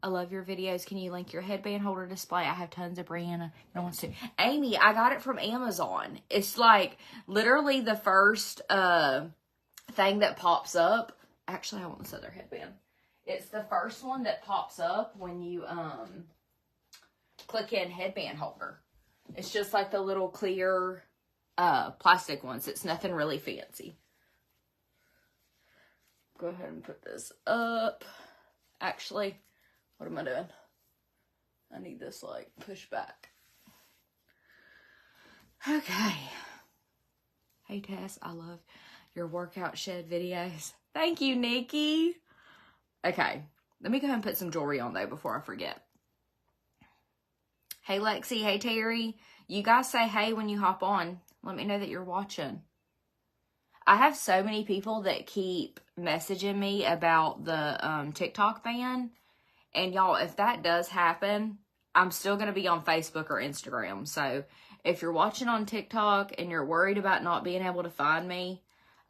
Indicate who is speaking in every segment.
Speaker 1: I love your videos. Can you link your headband holder display? I have tons of Brianna. No one's to. Amy, I got it from Amazon. It's like literally the first thing that pops up. Actually, I want this other headband. It's the first one that pops up when you click in headband holder. It's just like the little clear plastic ones. It's nothing really fancy. Go ahead and put this up. Actually, what am I doing? I need this like push back. Okay. Hey Tess, I love your workout shed videos. Thank you, Nikki. Okay, let me go ahead and put some jewelry on though before I forget. Hey Lexi, hey Terry. You guys say hey when you hop on. Let me know that you're watching. I have so many people that keep messaging me about the TikTok ban. And y'all, if that does happen, I'm still going to be on Facebook or Instagram. So if you're watching on TikTok and you're worried about not being able to find me,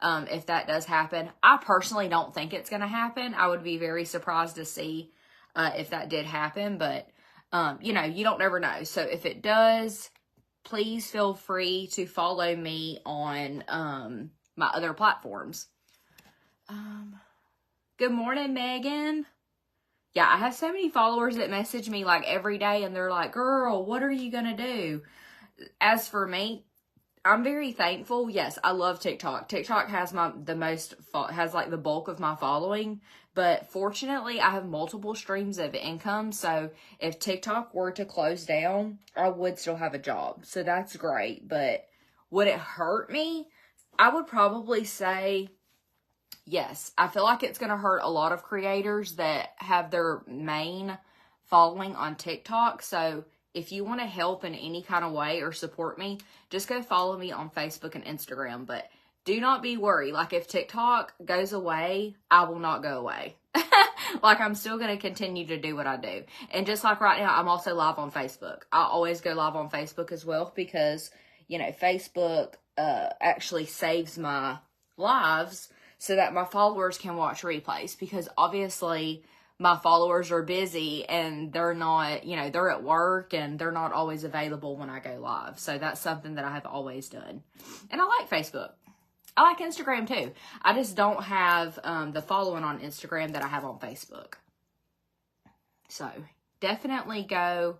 Speaker 1: if that does happen, I personally don't think it's going to happen. I would be very surprised to see if that did happen. But, you know, you don't never know. So if it does, please feel free to follow me on my other platforms. Good morning, Megan. Yeah, I have so many followers that message me like every day and they're like, girl, what are you going to do? As for me, I'm very thankful. Yes, I love TikTok. TikTok has like the bulk of my following, but fortunately I have multiple streams of income. So if TikTok were to close down, I would still have a job. So that's great. But would it hurt me? I would probably say yes. I feel like it's going to hurt a lot of creators that have their main following on TikTok. So if you want to help in any kind of way or support me, just go follow me on Facebook and Instagram. But do not be worried. Like if TikTok goes away, I will not go away. Like I'm still going to continue to do what I do. And just like right now, I'm also live on Facebook. I always go live on Facebook as well because, you know, Facebook actually saves my lives so that my followers can watch replays, because obviously my followers are busy and they're not, you know, they're at work and they're not always available when I go live. So that's something that I have always done. And I like Facebook. I like Instagram too. I just don't have the following on Instagram that I have on Facebook. So definitely go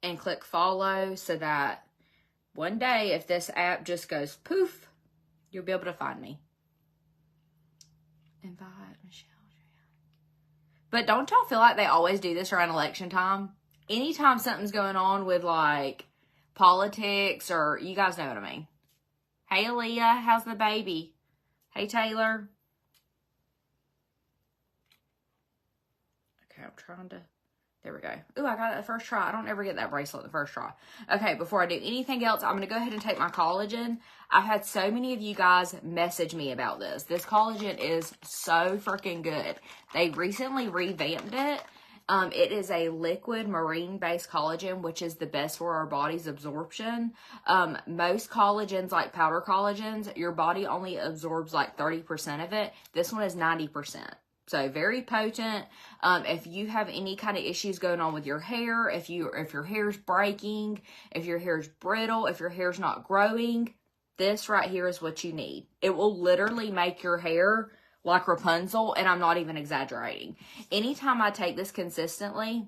Speaker 1: and click follow so that one day if this app just goes poof, you'll be able to find me. Invite Michelle. But don't y'all feel like they always do this around election time? Anytime something's going on with like politics or you guys know what I mean. Hey Aaliyah, how's the baby? Hey Taylor. Okay, I'm trying to, there we go. Ooh, I got it the first try. I don't ever get that bracelet the first try. Okay, before I do anything else, I'm going to go ahead and take my collagen. I've had so many of you guys message me about this. This collagen is so freaking good. They recently revamped it. It is a liquid marine-based collagen, which is the best for our body's absorption. Most collagens, like powder collagens, your body only absorbs like 30% of it. This one is 90%. So very potent. If you have any kind of issues going on with your hair, if your hair's breaking, if your hair's brittle, if your hair's not growing, this right here is what you need. It will literally make your hair like Rapunzel, and I'm not even exaggerating. Anytime I take this consistently,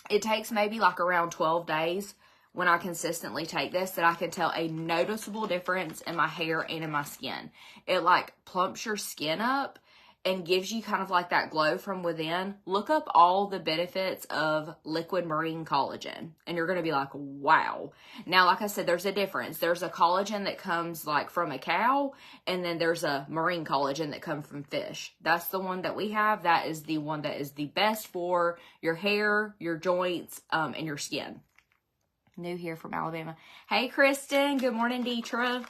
Speaker 1: it takes maybe like around 12 days when I consistently take this that I can tell a noticeable difference in my hair and in my skin. It like plumps your skin up and gives you kind of like that glow from within. Look up all the benefits of liquid marine collagen and you're going to be like, wow. Now, like I said, there's a difference. There's a collagen that comes like from a cow, and then there's a marine collagen that comes from fish. That's the one that we have. That is the one that is the best for your hair, your joints, and your skin. New here from Alabama. Hey, Kristen. Good morning, Deetra.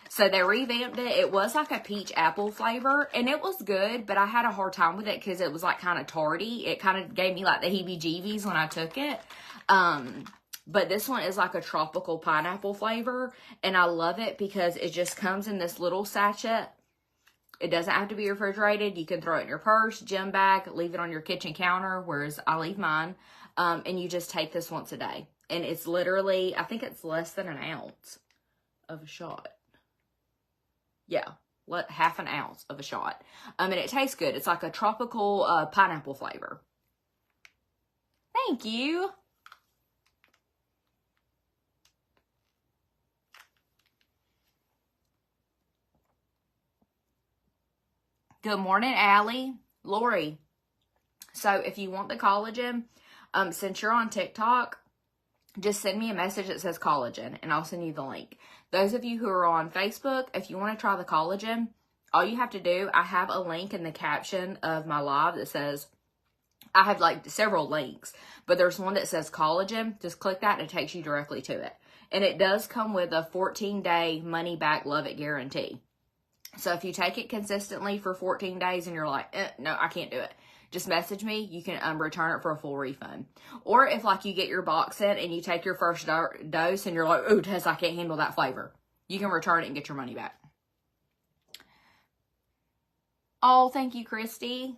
Speaker 1: So they revamped it. It was like a peach apple flavor and it was good, but I had a hard time with it because it was like kind of tarty. It kind of gave me like the heebie-jeebies when I took it. But this one is like a tropical pineapple flavor and I love it because it just comes in this little sachet It doesn't have to be refrigerated. You can throw it in your purse, gym bag, leave it on your kitchen counter, whereas I leave mine. And you just take this once a day. And it's literally, I think it's less than an ounce of a shot. Yeah, half an ounce of a shot. And it tastes good. It's like a tropical pineapple flavor. Thank you. Good morning, Allie. Lori. So if you want the collagen, since you're on TikTok, just send me a message that says collagen and I'll send you the link. Those of you who are on Facebook, if you want to try the collagen, all you have to do, I have a link in the caption of my live that says, I have like several links, but there's one that says collagen. Just click that and it takes you directly to it. And it does come with a 14-day money back, love it guarantee. So if you take it consistently for 14 days and you're like, no, I can't do it, just message me. You can return it for a full refund. Or if like you get your box set and you take your first dose and you're like, oh, Tess, I can't handle that flavor, you can return it and get your money back. Oh, thank you, Christy.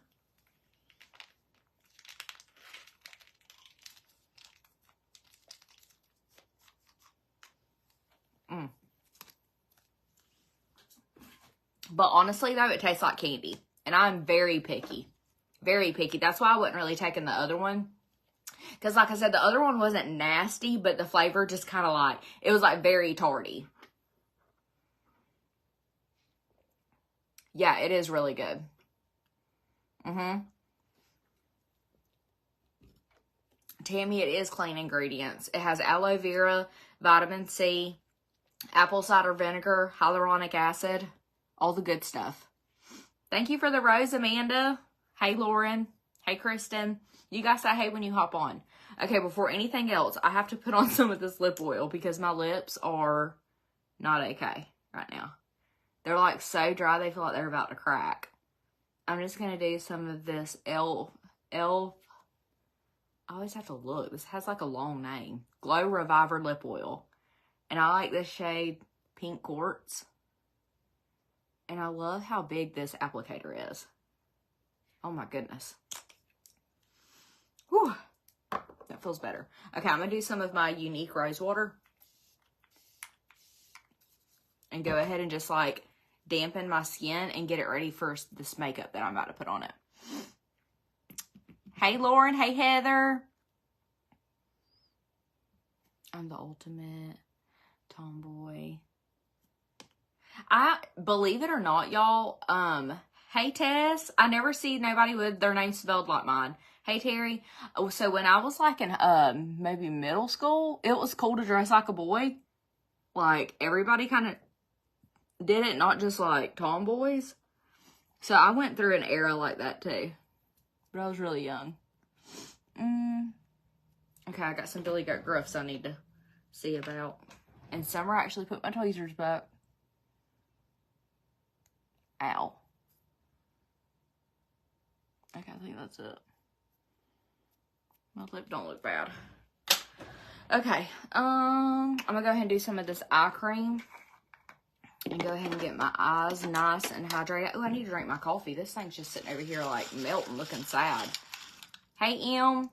Speaker 1: But honestly, though, it tastes like candy. And I'm very picky. Very picky. That's why I wasn't really taking the other one. Because like I said, the other one wasn't nasty, but the flavor just kind of like, it was like very tarty. Yeah, it is really good. Tammy, it is clean ingredients. It has aloe vera, vitamin C, apple cider vinegar, hyaluronic acid, all the good stuff. Thank you for the rose, Amanda. Hey, Lauren. Hey, Kristen. You guys say hey when you hop on. Okay, before anything else, I have to put on some of this lip oil because my lips are not okay right now. They're like so dry, they feel like they're about to crack. I'm just going to do some of this I always have to look. This has like a long name. Glow Reviver Lip Oil. And I like this shade Pink Quartz. And I love how big this applicator is. Oh my goodness. Whew. That feels better. Okay, I'm going to do some of my Unique Rose Water. And go ahead and just like dampen my skin and get it ready for this makeup that I'm about to put on it. Hey, Lauren. Hey, Heather. I'm the ultimate tomboy. I believe it or not, y'all. Hey, Tess. I never see nobody with their name spelled like mine. Hey, Terry. So when I was like in maybe middle school, it was cool to dress like a boy. Like everybody kind of did it, not just like tomboys. So I went through an era like that too. But I was really young. Okay, I got some Billy Goat Gruffs I need to see about. And Summer actually put my tweezers back. Ow. Okay, I think that's it. My lip don't look bad. Okay, I'm gonna go ahead and do some of this eye cream. And go ahead and get my eyes nice and hydrated. Oh, I need to drink my coffee. This thing's just sitting over here like melting, looking sad. Hey, Em.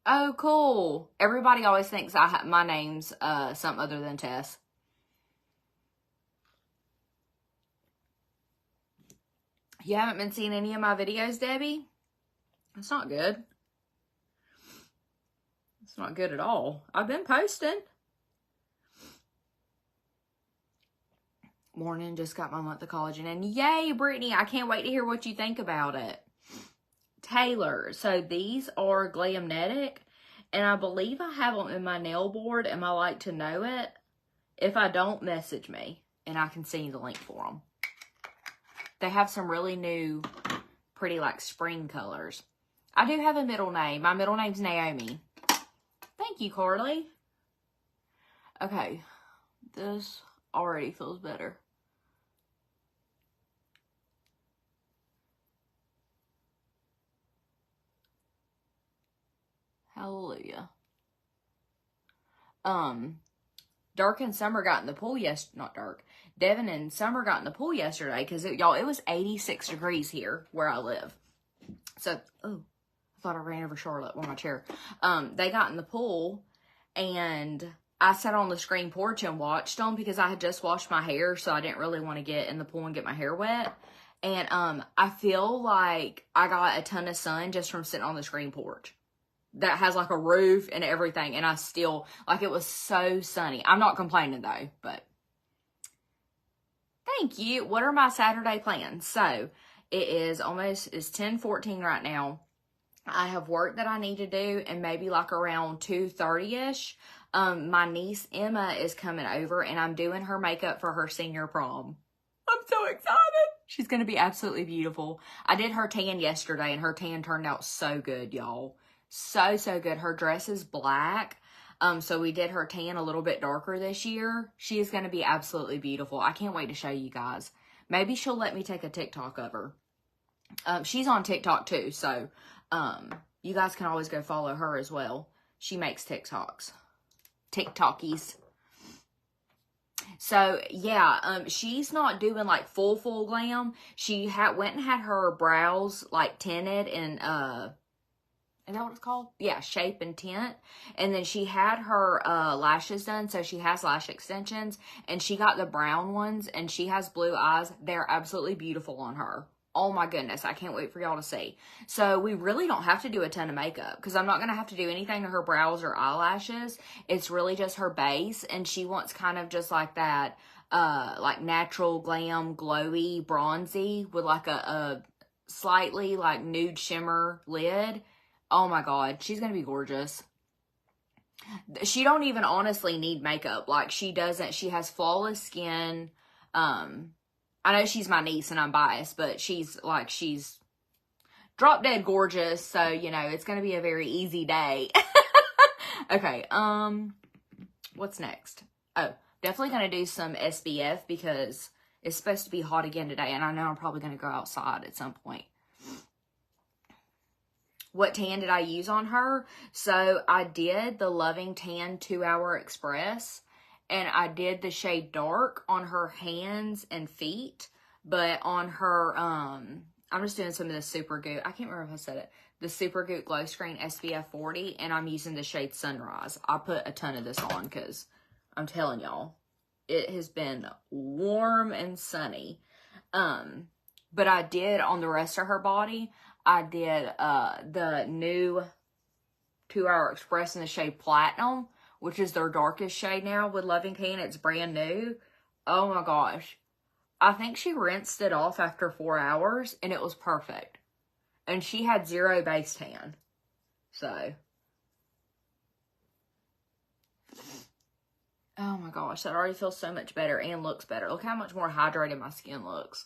Speaker 1: Oh, cool. Everybody always thinks my name's something other than Tess. You haven't been seeing any of my videos, Debbie? That's not good. It's not good at all. I've been posting. Morning, just got my month of collagen. And yay, Brittany, I can't wait to hear what you think about it. Taylor, so these are Glamnetic. And I believe I have them in my nail board. Am I like to know it? If I don't, message me. And I can send you the link for them. They have some really new, pretty like spring colors. I do have a middle name. My middle name's Naomi. Thank you, Carly. Okay, this already feels better. Hallelujah. Dirk and Summer got in the pool not Dirk. Devin and Summer got in the pool yesterday because, y'all, it was 86 degrees here where I live. So, oh, I thought I ran over Charlotte with my chair. They got in the pool, and I sat on the screen porch and watched them because I had just washed my hair, so I didn't really want to get in the pool and get my hair wet. And I feel like I got a ton of sun just from sitting on the screen porch that has like a roof and everything, and I still, like, it was so sunny. I'm not complaining though, but thank you. What are my Saturday plans? So it's 10:14 right now. I have work that I need to do, and maybe like around 2:30ish, my niece Emma is coming over, and I'm doing her makeup for her senior prom. I'm so excited. She's going to be absolutely beautiful. I did her tan yesterday, and her tan turned out so good, y'all. So good. Her dress is black. So we did her tan a little bit darker this year. She is going to be absolutely beautiful. I can't wait to show you guys. Maybe she'll let me take a TikTok of her. She's on TikTok too, so you guys can always go follow her as well. She makes TikToks. TikTokies. So, yeah, she's not doing, like, full glam. She went and had her brows, like, tinted and, is that what it's called? Yeah, shape and tint. And then she had her lashes done, so she has lash extensions. And she got the brown ones, and she has blue eyes. They're absolutely beautiful on her. Oh my goodness, I can't wait for y'all to see. So we really don't have to do a ton of makeup because I'm not going to have to do anything to her brows or eyelashes. It's really just her base, and she wants kind of just like that, like natural glam, glowy, bronzy with like a slightly like nude shimmer lid. Oh my God, she's going to be gorgeous. She don't even honestly need makeup. Like, she doesn't. She has flawless skin. I know she's my niece and I'm biased, but she's drop dead gorgeous. So, you know, it's going to be a very easy day. Okay. What's next? Oh, definitely going to do some SPF because it's supposed to be hot again today. And I know I'm probably going to go outside at some point. What tan did I use on her? So I did the Loving Tan 2-Hour Express, and I did the shade dark on her hands and feet, but on her, I'm just doing some of the Supergoop. I can't remember if I said it. The Supergoop Glow Screen SPF 40, and I'm using the shade Sunrise. I put a ton of this on because I'm telling y'all, it has been warm and sunny. But I did on the rest of her body, I did the new 2-Hour Express in the shade Platinum, which is their darkest shade now with Loving Tan. It's brand new. Oh my gosh. I think she rinsed it off after 4 hours, and it was perfect. And she had 0 base tan. So. Oh my gosh, that already feels so much better and looks better. Look how much more hydrated my skin looks.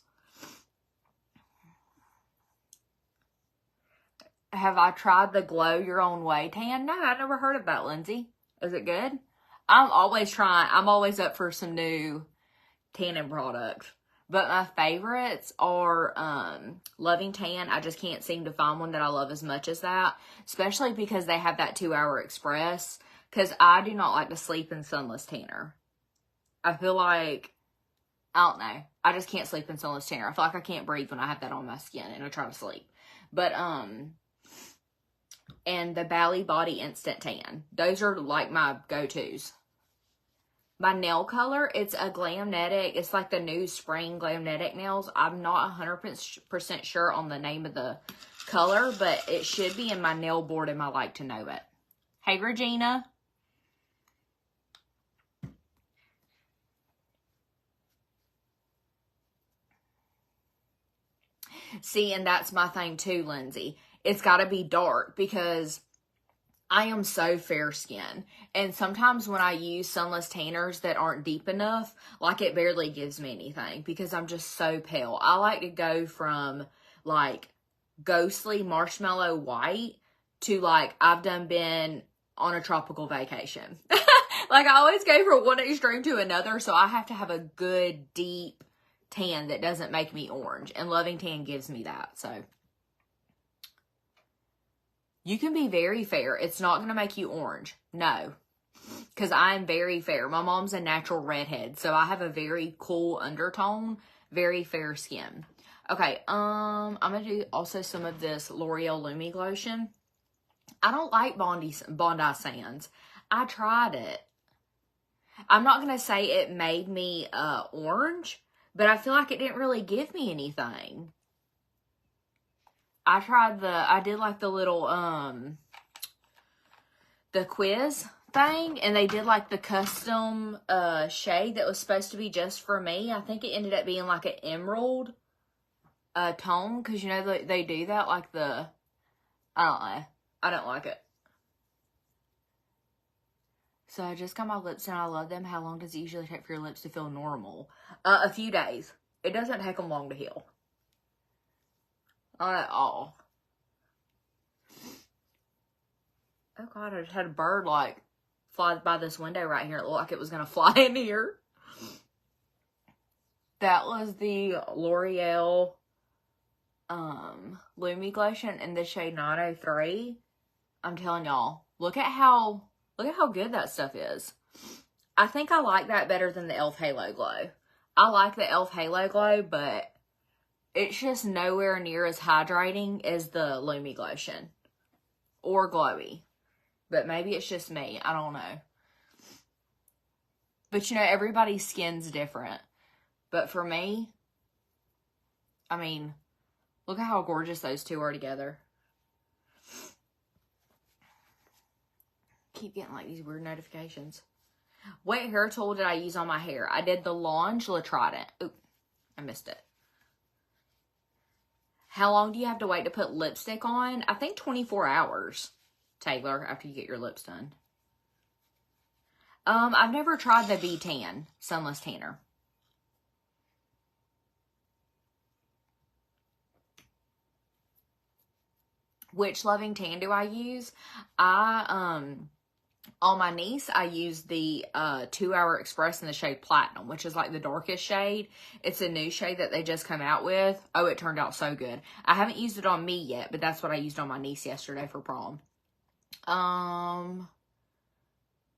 Speaker 1: Have I tried the Glow Your Own Way tan? No, I never heard of that, Lindsay. Is it good? I'm always up for some new tanning products. But my favorites are Loving Tan. I just can't seem to find one that I love as much as that. Especially because they have that 2-Hour Express. Because I do not like to sleep in sunless tanner. I feel like, I don't know. I just can't sleep in sunless tanner. I feel like I can't breathe when I have that on my skin and I try to sleep. But, and the Bali Body Instant Tan. Those are like my go-tos. My nail color, it's a Glamnetic. It's like the new spring Glamnetic nails. I'm not 100% sure on the name of the color, but it should be in my nail board and I like to know it. Hey, Regina. See, and that's my thing too, Lindsay. It's got to be dark because I am so fair skinned. And sometimes when I use sunless tanners that aren't deep enough, like it barely gives me anything because I'm just so pale. I like to go from like ghostly marshmallow white to like I've been on a tropical vacation. Like I always go from one extreme to another. So I have to have a good deep tan that doesn't make me orange, and Loving Tan gives me that. So you can be very fair. It's not going to make you orange. No, because I'm very fair. My mom's a natural redhead, so I have a very cool undertone, very fair skin. Okay, I'm gonna do also some of this L'Oreal Lumi Lotion. I don't like Bondi Sands. I tried it. I'm not gonna say it made me orange, but I feel like it didn't really give me anything. I did like the little the quiz thing, and they did like the custom shade that was supposed to be just for me. I think it ended up being like an emerald tone, because you know they do that, like the, I don't know, I don't like it. So I just got my lips done. I love them. How long does it usually take for your lips to feel normal? A few days. It doesn't take them long to heal. Not at all. Oh God, I just had a bird like fly by this window right here. It looked like it was going to fly in here. That was the L'Oreal Lumi Lotion in the shade 903. I'm telling y'all, look at how good that stuff is. I think I like that better than the e.l.f. Halo Glow. I like the e.l.f. Halo Glow, but it's just nowhere near as hydrating as the Lumi Lotion. Or glowy. But maybe it's just me. I don't know. But you know, everybody's skin's different. But for me, I mean, look at how gorgeous those two are together. Keep getting like these weird notifications. What hair tool did I use on my hair? I did the Lange Trident. Oop, I missed it. How long do you have to wait to put lipstick on? I think 24 hours, Taylor, after you get your lips done. I've never tried the V-Tan Sunless Tanner. Which Loving Tan do I use? On my niece, I use the 2 Hour Express in the shade Platinum, which is like the darkest shade. It's a new shade that they just come out with. Oh, it turned out so good. I haven't used it on me yet, but that's what I used on my niece yesterday for prom.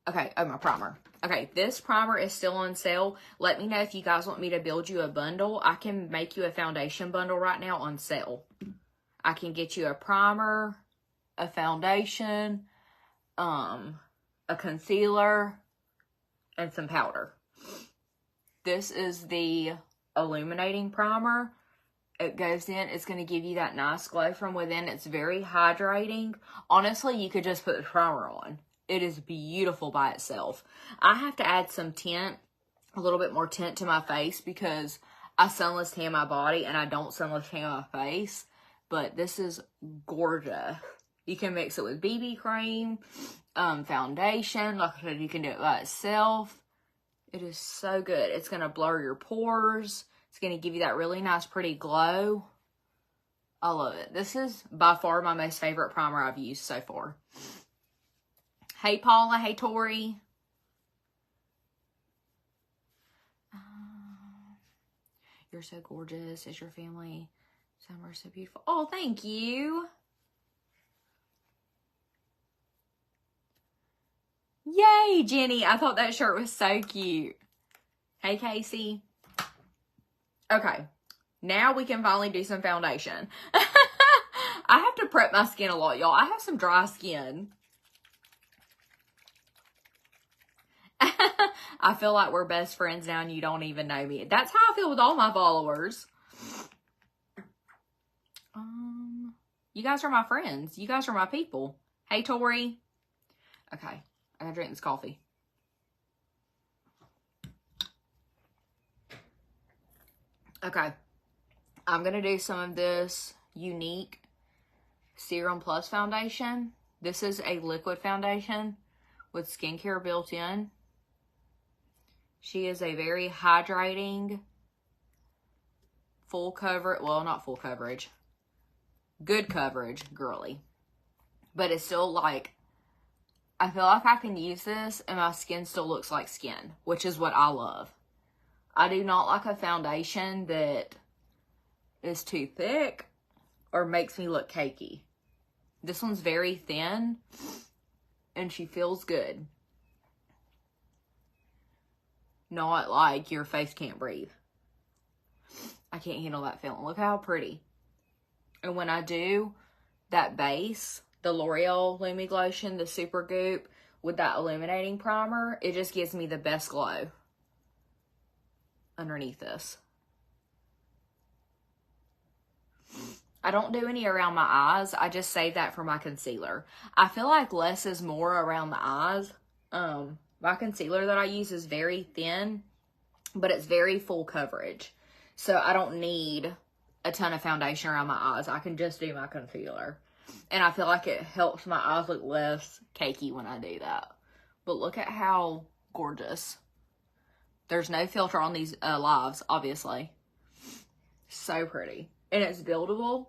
Speaker 1: Okay, oh, my primer. Okay, this primer is still on sale. Let me know if you guys want me to build you a bundle. I can make you a foundation bundle right now on sale. I can get you a primer, a foundation, a concealer, and some powder. This is the illuminating primer. It goes in, it's going to give you that nice glow from within. It's very hydrating. Honestly, you could just put the primer on. It is beautiful by itself. I have to add some tint, a little bit more tint to my face, because I sunless tan my body and I don't sunless tan my face. But this is gorgeous. You can mix it with BB cream, foundation. Like I said, you can do it by itself. It is so good. It's going to blur your pores. It's going to give you that really nice, pretty glow. I love it. This is by far my most favorite primer I've used so far. Hey, Paula. Hey, Tori. You're so gorgeous. Is your family? Summer so beautiful. Oh, thank you. Yay, Jenny. I thought that shirt was so cute. Hey, Casey. Okay. Now we can finally do some foundation. I have to prep my skin a lot, y'all. I have some dry skin. I feel like we're best friends now and you don't even know me. That's how I feel with all my followers. You guys are my friends. You guys are my people. Hey, Tori. Okay. I gotta drink this coffee. Okay. I'm gonna do some of this Unique Serum Plus foundation. This is a liquid foundation with skincare built in. She is a very hydrating, full coverage, well, not full coverage, good coverage girly. But it's still like, I feel like I can use this and my skin still looks like skin, which is what I love. I do not like a foundation that is too thick or makes me look cakey. This one's very thin and she feels good. not like your face can't breathe. I can't handle that feeling. Look how pretty. And when I do that base, the L'Oreal Lumi Glotion, the Super Goop, with that illuminating primer, it just gives me the best glow underneath this. I don't do any around my eyes. I just save that for my concealer. I feel like less is more around the eyes. My concealer that I use is very thin, but it's very full coverage. So I don't need a ton of foundation around my eyes. I can just do my concealer. And I feel like it helps my eyes look less cakey when I do that. But look at how gorgeous. There's no filter on these lives, obviously. So pretty. And it's buildable.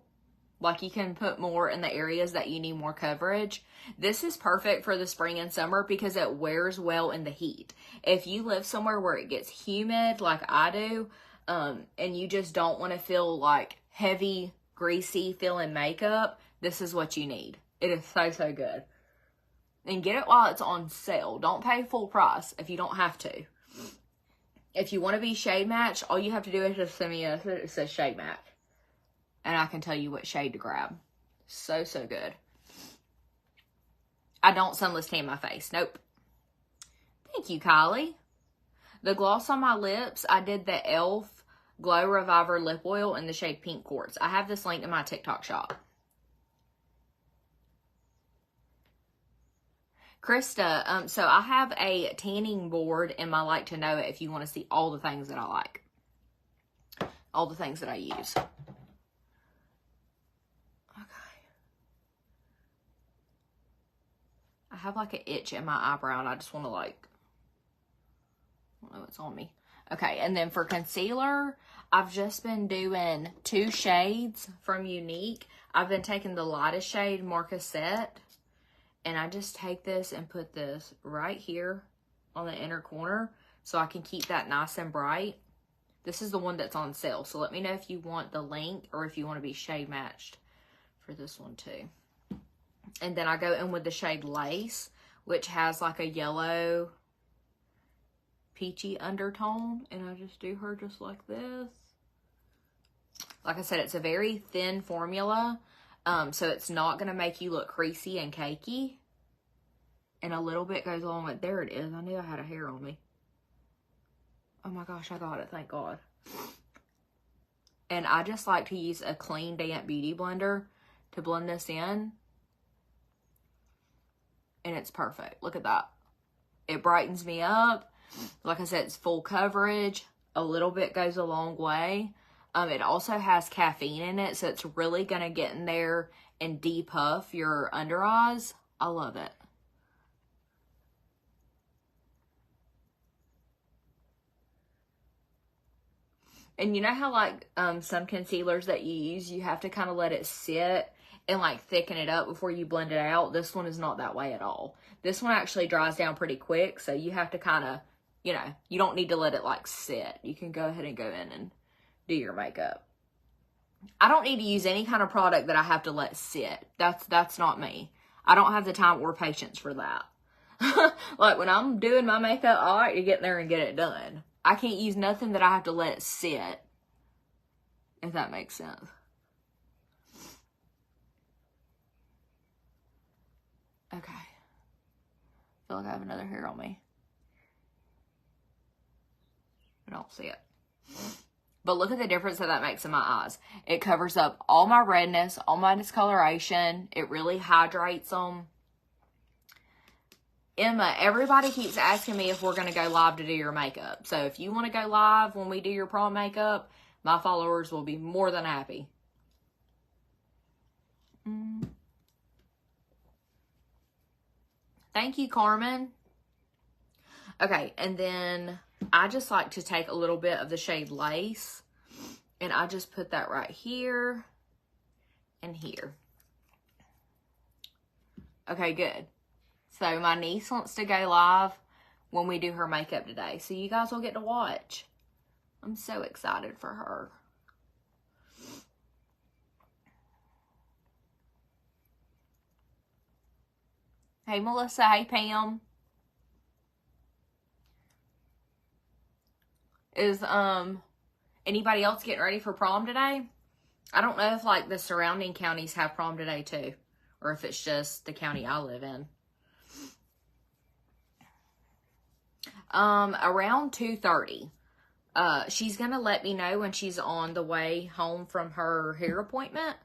Speaker 1: Like, you can put more in the areas that you need more coverage. This is perfect for the spring and summer because it wears well in the heat. If you live somewhere where it gets humid like I do, and you just don't want to feel like heavy, greasy feeling makeup, this is what you need. It is so, so good. And get it while it's on sale. Don't pay full price if you don't have to. If you want to be shade matched, all you have to do is just send me a message that says shade match. And I can tell you what shade to grab. So, so good. I don't sunless tan my face. Nope. Thank you, Kylie. The gloss on my lips, I did the e.l.f. Glow Reviver Lip Oil in the shade Pink Quartz. I have this linked in my TikTok shop. Krista, so I have a tanning board in my Like to Know It if you want to see all the things that I like. All the things that I use. I have like an itch in my eyebrow and I just want to like, I don't know what's on me. Okay, and then for concealer, I've just been doing 2 shades from Unique. I've been taking the lightest shade, Marquisette, and I just take this and put this right here on the inner corner so I can keep that nice and bright. This is the one that's on sale, so let me know if you want the link or if you want to be shade matched for this one too. And then I go in with the shade Lace, which has like a yellow peachy undertone. And I just do her just like this. Like I said, it's a very thin formula. So it's not going to make you look creasy and cakey. And a little bit goes along with, there it is. I knew I had a hair on me. Oh my gosh, I got it. Thank God. And I just like to use a clean, damp beauty blender to blend this in. And it's perfect. Look at that. It brightens me up. Like I said, it's full coverage. A little bit goes a long way. It also has caffeine in it, so it's really going to get in there and depuff your under eyes. I love it. And you know how like some concealers that you use, you have to kind of let it sit and like thicken it up before you blend it out? This one is not that way at all. This one actually dries down pretty quick, so you have to kind of, you know, you don't need to let it like sit. You can go ahead and go in and do your makeup. I don't need to use any kind of product that I have to let sit. That's not me. I don't have the time or patience for that. Like when I'm doing my makeup, I like to get in there and get it done. I can't use nothing that I have to let it sit, if that makes sense. Okay. I feel like I have another hair on me. I don't see it. But look at the difference that makes in my eyes. It covers up all my redness, all my discoloration. It really hydrates them. Emma, everybody keeps asking me if we're going to go live to do your makeup. So if you want to go live when we do your prom makeup, my followers will be more than happy. Thank you, Carmen. Okay, and then I just like to take a little bit of the shade Lace, and I just put that right here and here. Okay, good. So my niece wants to go live when we do her makeup today, so you guys will get to watch. I'm so excited for her. Hey, Melissa. Hey, Pam. Is, anybody else getting ready for prom today? I don't know if, like, the surrounding counties have prom today, too. Or if it's just the county I live in. Around 2:30. She's going to let me know when she's on the way home from her hair appointment.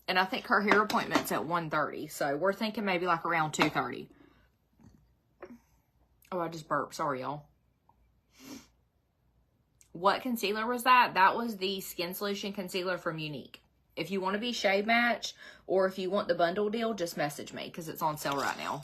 Speaker 1: And I think her hair appointment's at 1:30. So we're thinking maybe like around 2:30. Oh, I just burped. Sorry, y'all. What concealer was that? That was the Skin Solution Concealer from Unique. If you want to be shade match or if you want the bundle deal, just message me because it's on sale right now.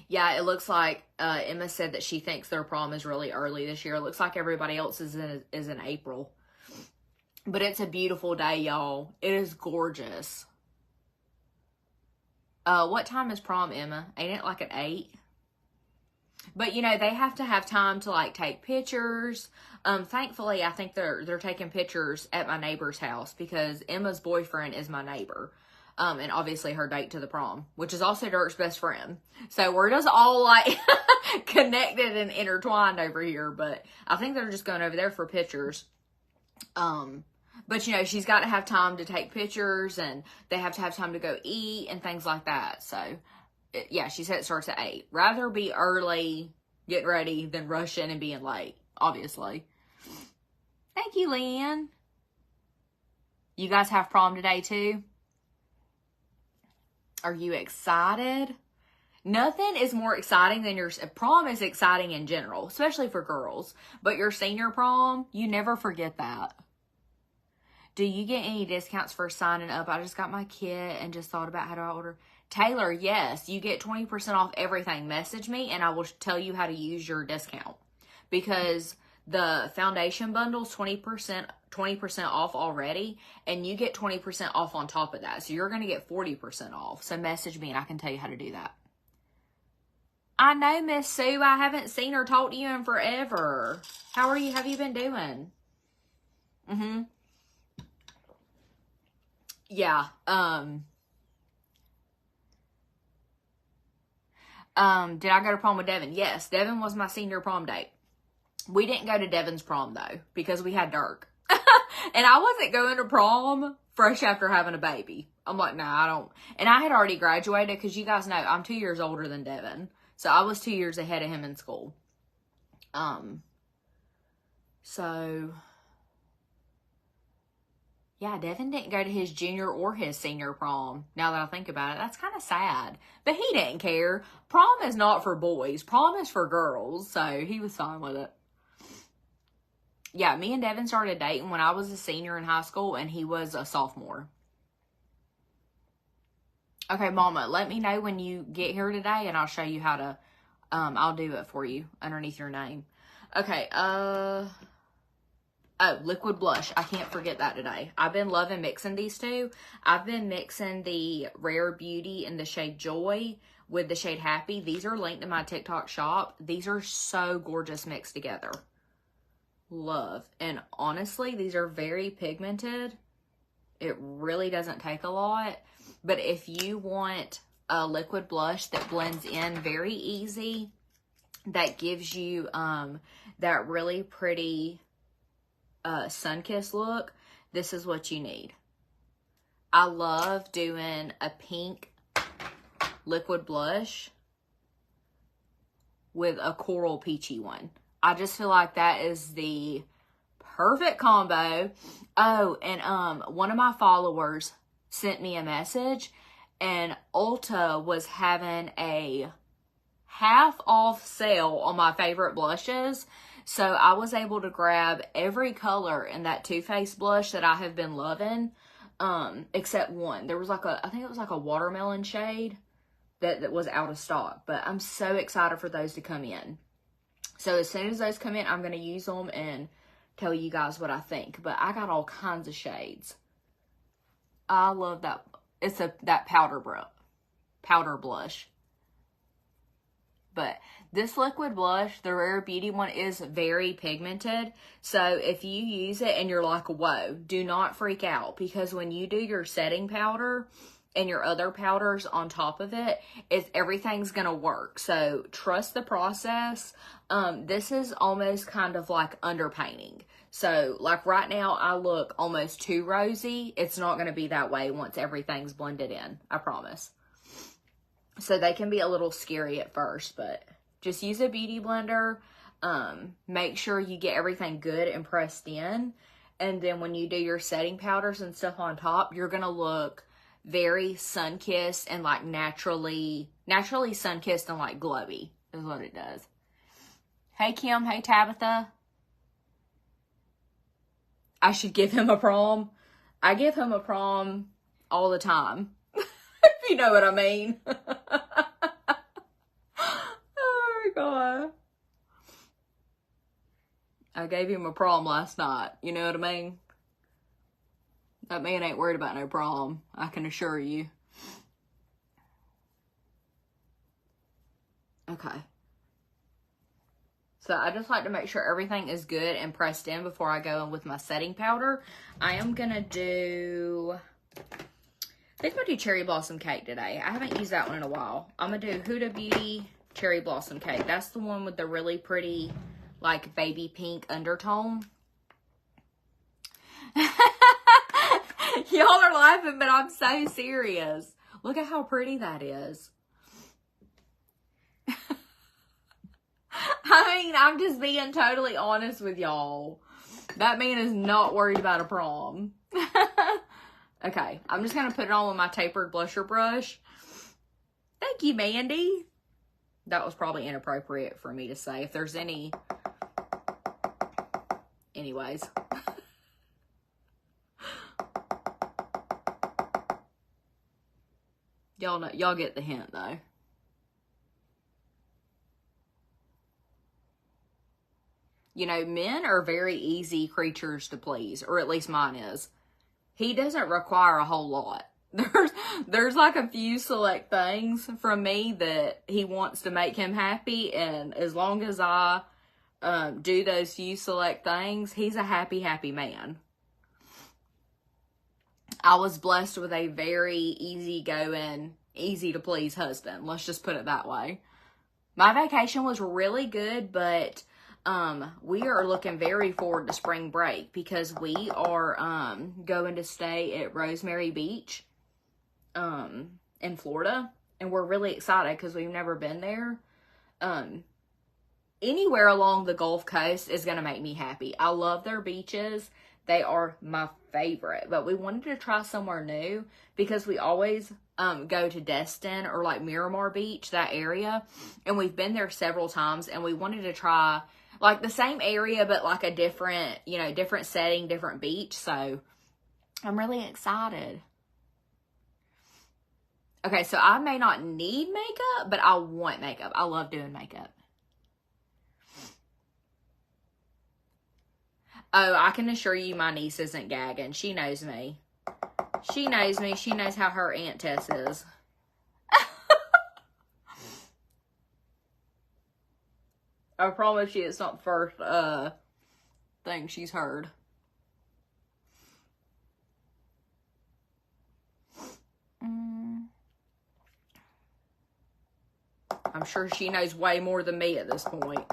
Speaker 1: Yeah, it looks like Emma said that she thinks their prom is really early this year. It looks like everybody else is in April. But it's a beautiful day, y'all. It is gorgeous. What time is prom, Emma? Ain't it like at 8? But, you know, they have to have time to, like, take pictures. Thankfully, I think they're taking pictures at my neighbor's house because Emma's boyfriend is my neighbor. And obviously her date to the prom, which is also Dirk's best friend. So we're just all, like, connected and intertwined over here. But I think they're just going over there for pictures. But, you know, she's got to have time to take pictures, and they have to have time to go eat and things like that. So, yeah, she said it starts at 8. Rather be early, get ready, than rush in and being late, obviously. Thank you, Leanne. You guys have prom today, too? Are you excited? Nothing is more exciting than your prom is exciting in general, especially for girls. But your senior prom, you never forget that. Do you get any discounts for signing up? I just got my kit and just thought about how to order. Taylor, yes, you get 20% off everything. Message me and I will tell you how to use your discount. Because the foundation bundle's 20% off already, and you get 20% off on top of that. So you're going to get 40% off. So message me and I can tell you how to do that. I know, Miss Sue. I haven't seen or talked to you in forever. How are you? Have you been doing? Yeah. Did I go to prom with Devin? Yes. Devin was my senior prom date. We didn't go to Devin's prom, though, because we had Dirk. And I wasn't going to prom fresh after having a baby. I'm like, nah, I don't. And I had already graduated because you guys know I'm 2 years older than Devin. So I was 2 years ahead of him in school. So, yeah, Devin didn't go to his junior or his senior prom. Now that I think about it, that's kind of sad. But he didn't care. Prom is not for boys. Prom is for girls. So he was fine with it. Yeah, me and Devin started dating when I was a senior in high school and he was a sophomore. Okay, Mama, let me know when you get here today and I'll show you how to, I'll do it for you underneath your name. Okay, oh, liquid blush. I can't forget that today. I've been loving mixing these two. I've been mixing the Rare Beauty in the shade Joy with the shade Happy. These are linked in my TikTok shop. These are so gorgeous mixed together. Love. And honestly, these are very pigmented. It really doesn't take a lot. But if you want a liquid blush that blends in very easy, that gives you that really pretty sun-kissed look, this is what you need. I love doing a pink liquid blush with a coral peachy one. I just feel like that is the perfect combo. Oh, and one of my followers sent me a message, and Ulta was having a half off sale on my favorite blushes. So I was able to grab every color in that Too Faced blush that I have been loving, except one. There was like I think it was like a watermelon shade that was out of stock. But I'm so excited for those to come in. So as soon as those come in, I'm going to use them and tell you guys what I think. But I got all kinds of shades. I love that. It's that powder blush. But this liquid blush, the Rare Beauty one, is very pigmented. So if you use it and you're like, whoa, do not freak out. Because when you do your setting powder, and your other powders on top of it, everything's gonna work. So trust the process. This is almost kind of like underpainting. So like right now I look almost too rosy. It's not gonna be that way once everything's blended in, I promise. So they can be a little scary at first, but just use a beauty blender. Make sure you get everything good and pressed in. And then when you do your setting powders and stuff on top, you're gonna look very sun-kissed and like naturally sun-kissed and like glowy is what it does. Hey Kim, hey Tabitha. I should give him a prom. I give him a prom all the time. If you know what I mean. Oh my God. I gave him a prom last night. You know what I mean? That man ain't worried about no prom, I can assure you. Okay. So I just like to make sure everything is good and pressed in before I go in with my setting powder. I am going to do, I think I'm going to do Cherry Blossom Cake today. I haven't used that one in a while. I'm going to do Huda Beauty Cherry Blossom Cake. That's the one with the really pretty, like, baby pink undertone. Y'all are laughing, but I'm so serious. Look at how pretty that is. I mean, I'm just being totally honest with y'all. That man is not worried about a prom. Okay, I'm just going to put it on with my tapered blusher brush. Thank you, Mandy. That was probably inappropriate for me to say. If there's any... Anyways. Y'all know, y'all get the hint though. You know, men are very easy creatures to please, or at least mine is. He doesn't require a whole lot. There's like a few select things from me that he wants to make him happy, and as long as I do those few select things, he's a happy, happy man. I was blessed with a very easygoing, easy to please husband. Let's just put it that way. My vacation was really good, but we are looking very forward to spring break because we are going to stay at Rosemary Beach in Florida, and we're really excited because we've never been there. Anywhere along the Gulf Coast is going to make me happy. I love their beaches. They are my favorite. But we wanted to try somewhere new because we always go to Destin or like Miramar Beach, that area. And we've been there several times, and we wanted to try like the same area but like a different, you know, different setting, different beach. So I'm really excited. Okay, so I may not need makeup, but I want makeup. I love doing makeup. Oh, I can assure you my niece isn't gagging. She knows me. She knows me. She knows how her Aunt Tess is. I promise you it's not the first thing she's heard. I'm sure she knows way more than me at this point.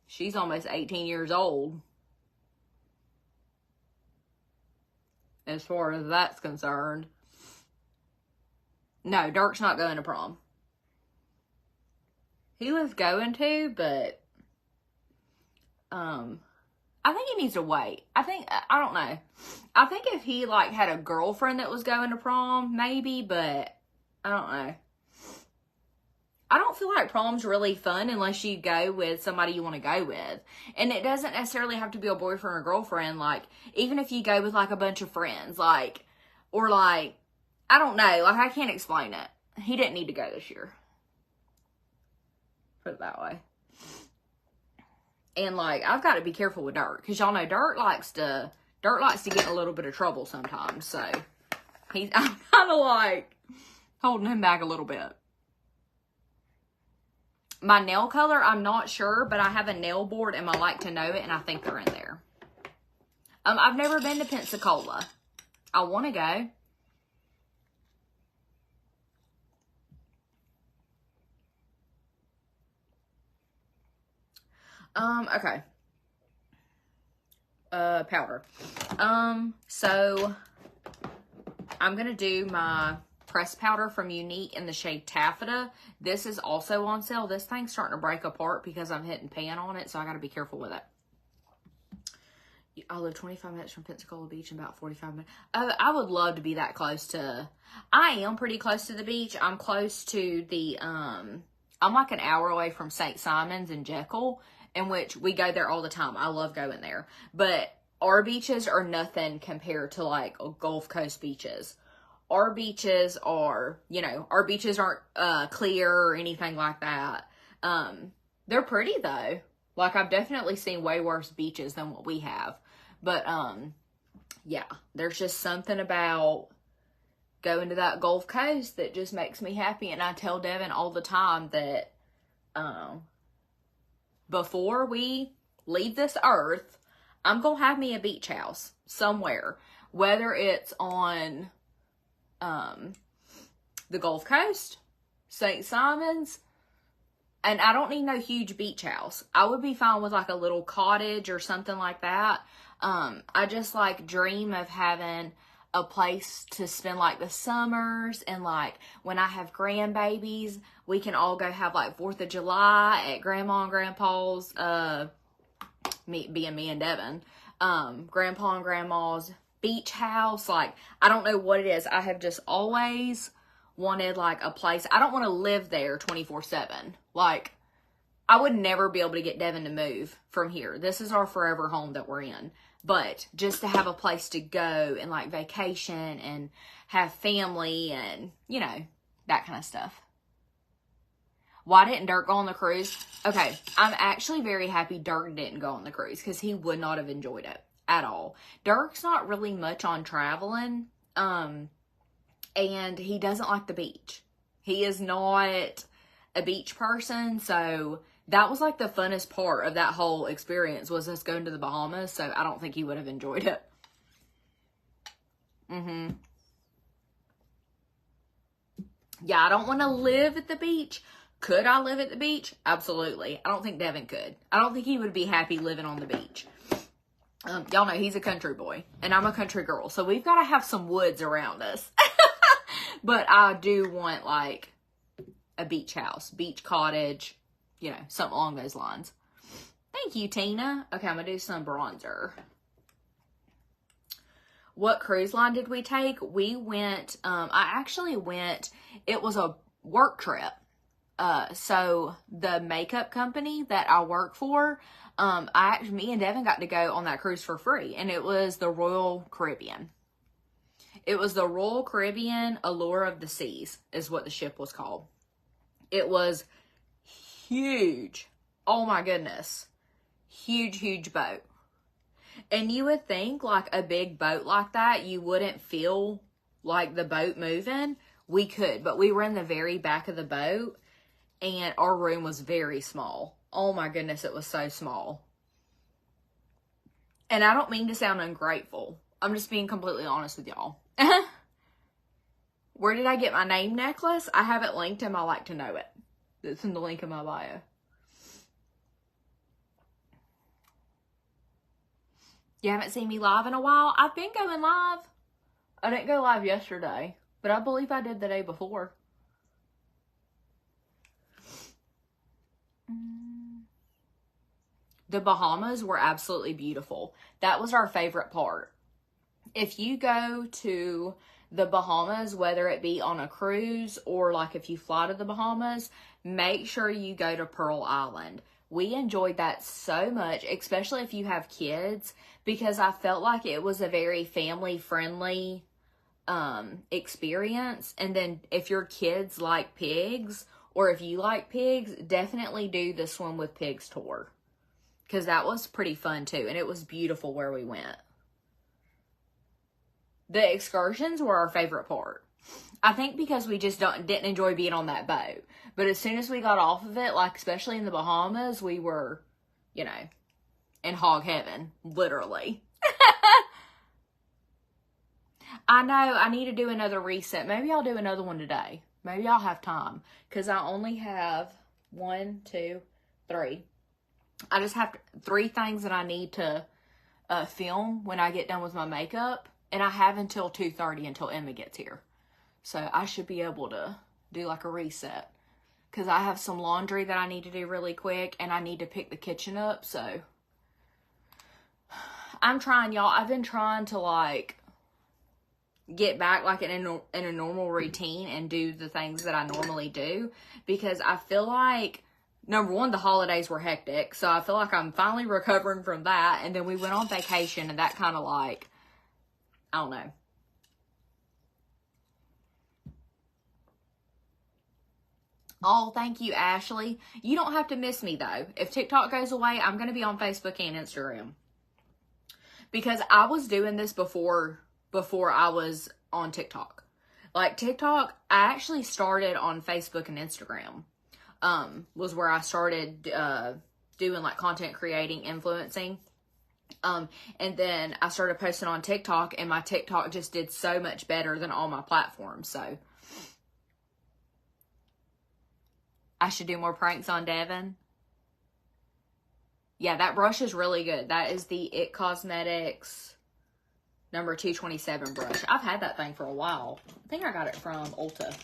Speaker 1: She's almost 18 years old. As far as that's concerned. No, Dirk's not going to prom. He was going to, but I think he needs to wait. I don't know. I think if he like had a girlfriend that was going to prom, maybe, but I don't know. I don't feel like prom's really fun unless you go with somebody you want to go with. And it doesn't necessarily have to be a boyfriend or girlfriend. Like, even if you go with, like, a bunch of friends, like, or, like, I don't know. Like, I can't explain it. He didn't need to go this year. Put it that way. And, like, I've got to be careful with Dirk. Because y'all know Dirk likes to get in a little bit of trouble sometimes. So, I'm kind of, like, holding him back a little bit. My nail color, I'm not sure, but I have a nail board and I like to know it, and I think they're in there. I've never been to Pensacola. I want to go. Okay. Powder. So I'm going to do my pressed powder from Unique in the shade Taffeta. This is also on sale. This thing's starting to break apart because I'm hitting pan on it, so I got to be careful with it. I live 25 minutes from Pensacola Beach and about 45 minutes. Oh, I would love to be that close to... I am pretty close to the beach. I'm close to the... I'm like an hour away from St. Simon's and Jekyll, in which we go there all the time. I love going there. But our beaches are nothing compared to, like, Gulf Coast beaches. Our beaches are, you know, our beaches aren't clear or anything like that. They're pretty, though. Like, I've definitely seen way worse beaches than what we have. But, yeah, there's just something about going to that Gulf Coast that just makes me happy. And I tell Devin all the time that before we leave this earth, I'm going to have me a beach house somewhere. Whether it's on the Gulf Coast, St. Simon's, and I don't need no huge beach house. I would be fine with like a little cottage or something like that. I just like dream of having a place to spend like the summers, and like when I have grandbabies, we can all go have like 4th of July at Grandma and Grandpa's, me and Devin, Grandpa and Grandma's beach house. Like, I don't know what it is. I have just always wanted like a place. I don't want to live there 24/7. Like, I would never be able to get Devin to move from here. This is our forever home that we're in. But just to have a place to go and like vacation and have family and, you know, that kind of stuff. Why didn't Dirk go on the cruise? Okay, I'm actually very happy Dirk didn't go on the cruise because he would not have enjoyed it at all. Dirk's not really much on traveling, and he doesn't like the beach. He is not a beach person, so that was like the funnest part of that whole experience was us going to the Bahamas, so I don't think he would have enjoyed it. Yeah, I don't want to live at the beach. Could I live at the beach? Absolutely. I don't think Devin could. I don't think he would be happy living on the beach. Y'all know he's a country boy, and I'm a country girl, so we've got to have some woods around us. But I do want, like, a beach house, beach cottage, you know, something along those lines. Thank you, Tina. Okay, I'm going to do some bronzer. What cruise line did we take? We went, I actually went, it was a work trip. So the makeup company that I work for, me and Devin got to go on that cruise for free, and it was the Royal Caribbean. It was the Royal Caribbean Allure of the Seas is what the ship was called. It was huge. Oh my goodness. Huge, huge boat. And you would think like a big boat like that, you wouldn't feel like the boat moving. We could, but we were in the very back of the boat, and our room was very small. Oh my goodness, it was so small. And I don't mean to sound ungrateful. I'm just being completely honest with y'all. Where did I get my name necklace? I have it linked and I like to know it. It's in the link in my bio. You haven't seen me live in a while? I've been going live. I didn't go live yesterday, but I believe I did the day before. The Bahamas were absolutely beautiful. That was our favorite part. If you go to the Bahamas, whether it be on a cruise or like if you fly to the Bahamas, make sure you go to Pearl Island. We enjoyed that so much, especially if you have kids, because I felt like it was a very family-friendly experience. And then if your kids like pigs, or if you like pigs, definitely do the Swim with Pigs tour, because that was pretty fun too, and it was beautiful where we went. The excursions were our favorite part. I think because we just didn't enjoy being on that boat. But as soon as we got off of it, like especially in the Bahamas, we were, you know, in hog heaven, literally. I know I need to do another reset. Maybe I'll do another one today. Maybe I'll have time, because I only have 1, 2, 3. I just have 3 things that I need to film when I get done with my makeup. And I have until 2:30 until Emma gets here. So I should be able to do like a reset. Because I have some laundry that I need to do really quick. And I need to pick the kitchen up. So I'm trying, y'all. I've been trying to like get back like in a normal routine and do the things that I normally do, because I feel like, number one, the holidays were hectic, so I feel like I'm finally recovering from that. And then we went on vacation, and that kind of like, I don't know. Oh, thank you, Ashley. You don't have to miss me though. If TikTok goes away, I'm going to be on Facebook and Instagram, because I was doing this before I was on TikTok. Like TikTok, I actually started on Facebook and Instagram. Was where I started doing like content creating, influencing. And then I started posting on TikTok, and my TikTok just did so much better than all my platforms. So I should do more pranks on Devin. Yeah, that brush is really good. That is the It Cosmetics number 227 brush. I've had that thing for a while. I think I got it from Ulta.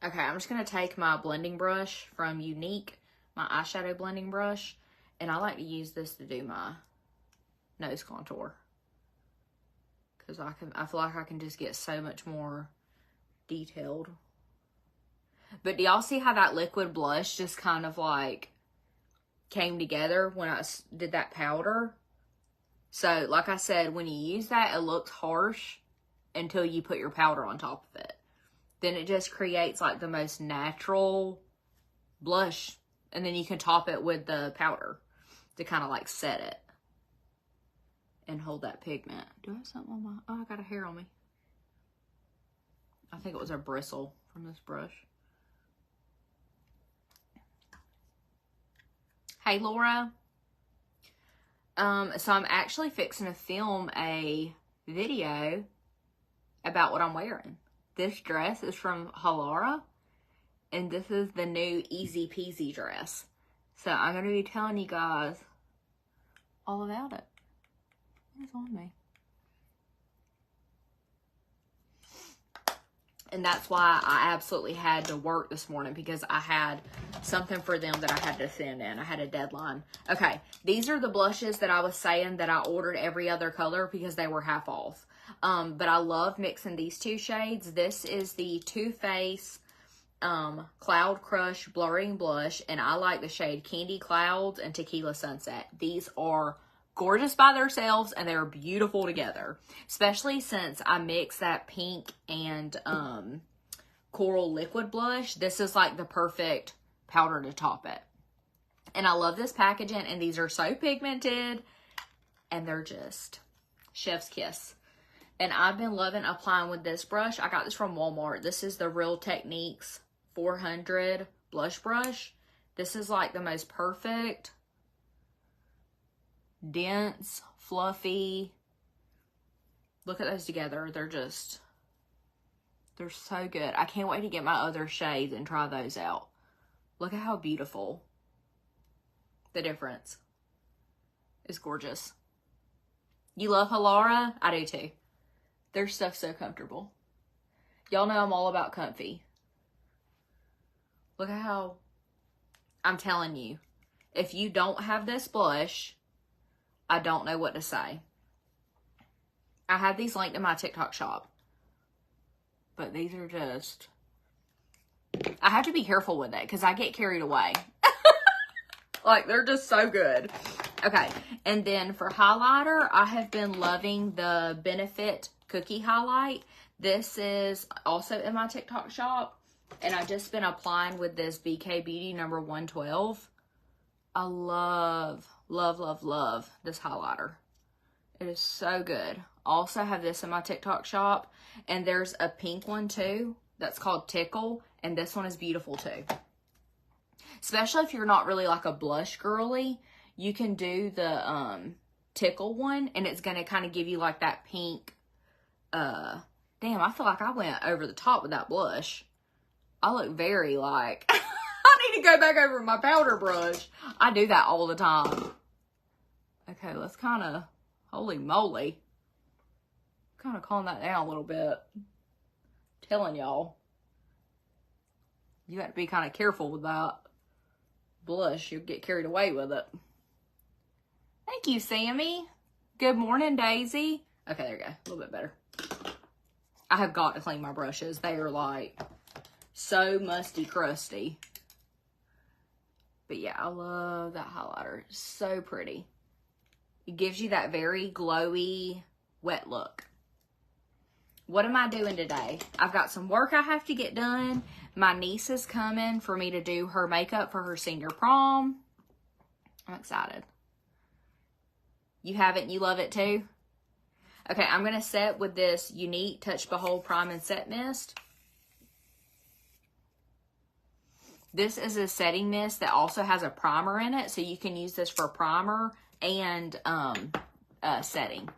Speaker 1: Okay, I'm just going to take my blending brush from Unique, my eyeshadow blending brush, and I like to use this to do my nose contour. Because I feel like I can just get so much more detailed. But do y'all see how that liquid blush just kind of like came together when I did that powder? So, like I said, when you use that, it looks harsh until you put your powder on top of it. Then it just creates like the most natural blush. And then you can top it with the powder to kind of like set it and hold that pigment. Do I have something on my... Oh, I got a hair on me. I think it was a bristle from this brush. Hey, Laura. So I'm actually fixing to film a video about what I'm wearing. This dress is from Halara, and this is the new Easy Peasy dress. So I'm going to be telling you guys all about it. What is on me? And that's why I absolutely had to work this morning, because I had something for them that I had to send in. I had a deadline. Okay, these are the blushes that I was saying that I ordered every other color because they were half off. But I love mixing these 2 shades. This is the Too Faced Cloud Crush Blurring Blush, and I like the shade Candy Clouds and Tequila Sunset. These are gorgeous by themselves, and they're beautiful together, especially since I mix that pink and coral liquid blush. This is like the perfect powder to top it. And I love this packaging, and these are so pigmented, and they're just chef's kiss. And I've been loving applying with this brush. I got this from Walmart. This is the Real Techniques 400 blush brush. This is like the most perfect, dense, fluffy. Look at those together. They're so good. I can't wait to get my other shades and try those out. Look at how beautiful the difference is. Gorgeous. You love Halara? I do too. Their stuff's so comfortable. Y'all know I'm all about comfy. Look at how, I'm telling you, if you don't have this blush, I don't know what to say. I have these linked in my TikTok shop. But these are just... I have to be careful with it because I get carried away. Like, they're just so good. Okay, and then for highlighter, I have been loving the Benefit Cookie Highlight. This is also in my TikTok shop. And I've just been applying with this BK Beauty number 112. I love, love, love, love this highlighter. It is so good. Also have this in my TikTok shop. And there's a pink one too that's called Tickle. And this one is beautiful too. Especially if you're not really like a blush girly, you can do the Tickle one. And it's going to kind of give you like that pink. Damn, I feel like I went over the top with that blush. I look very like... I need to go back over my powder brush. I do that all the time. Okay, let's kind of, holy moly. Kind of calm that down a little bit. I'm telling y'all. You have to be kind of careful with that blush. You'll get carried away with it. Thank you, Sammy. Good morning, Daisy. Okay, there you go. A little bit better. I have got to clean my brushes. They are like so musty, crusty. But yeah, I love that highlighter. It's so pretty. It gives you that very glowy, wet look. What am I doing today? I've got some work I have to get done. My niece is coming for me to do her makeup for her senior prom. I'm excited. You have it and you love it too? Okay, I'm going to set with this Unique Touch Behold Prime and Set Mist. This is a setting mist that also has a primer in it, so you can use this for primer and setting.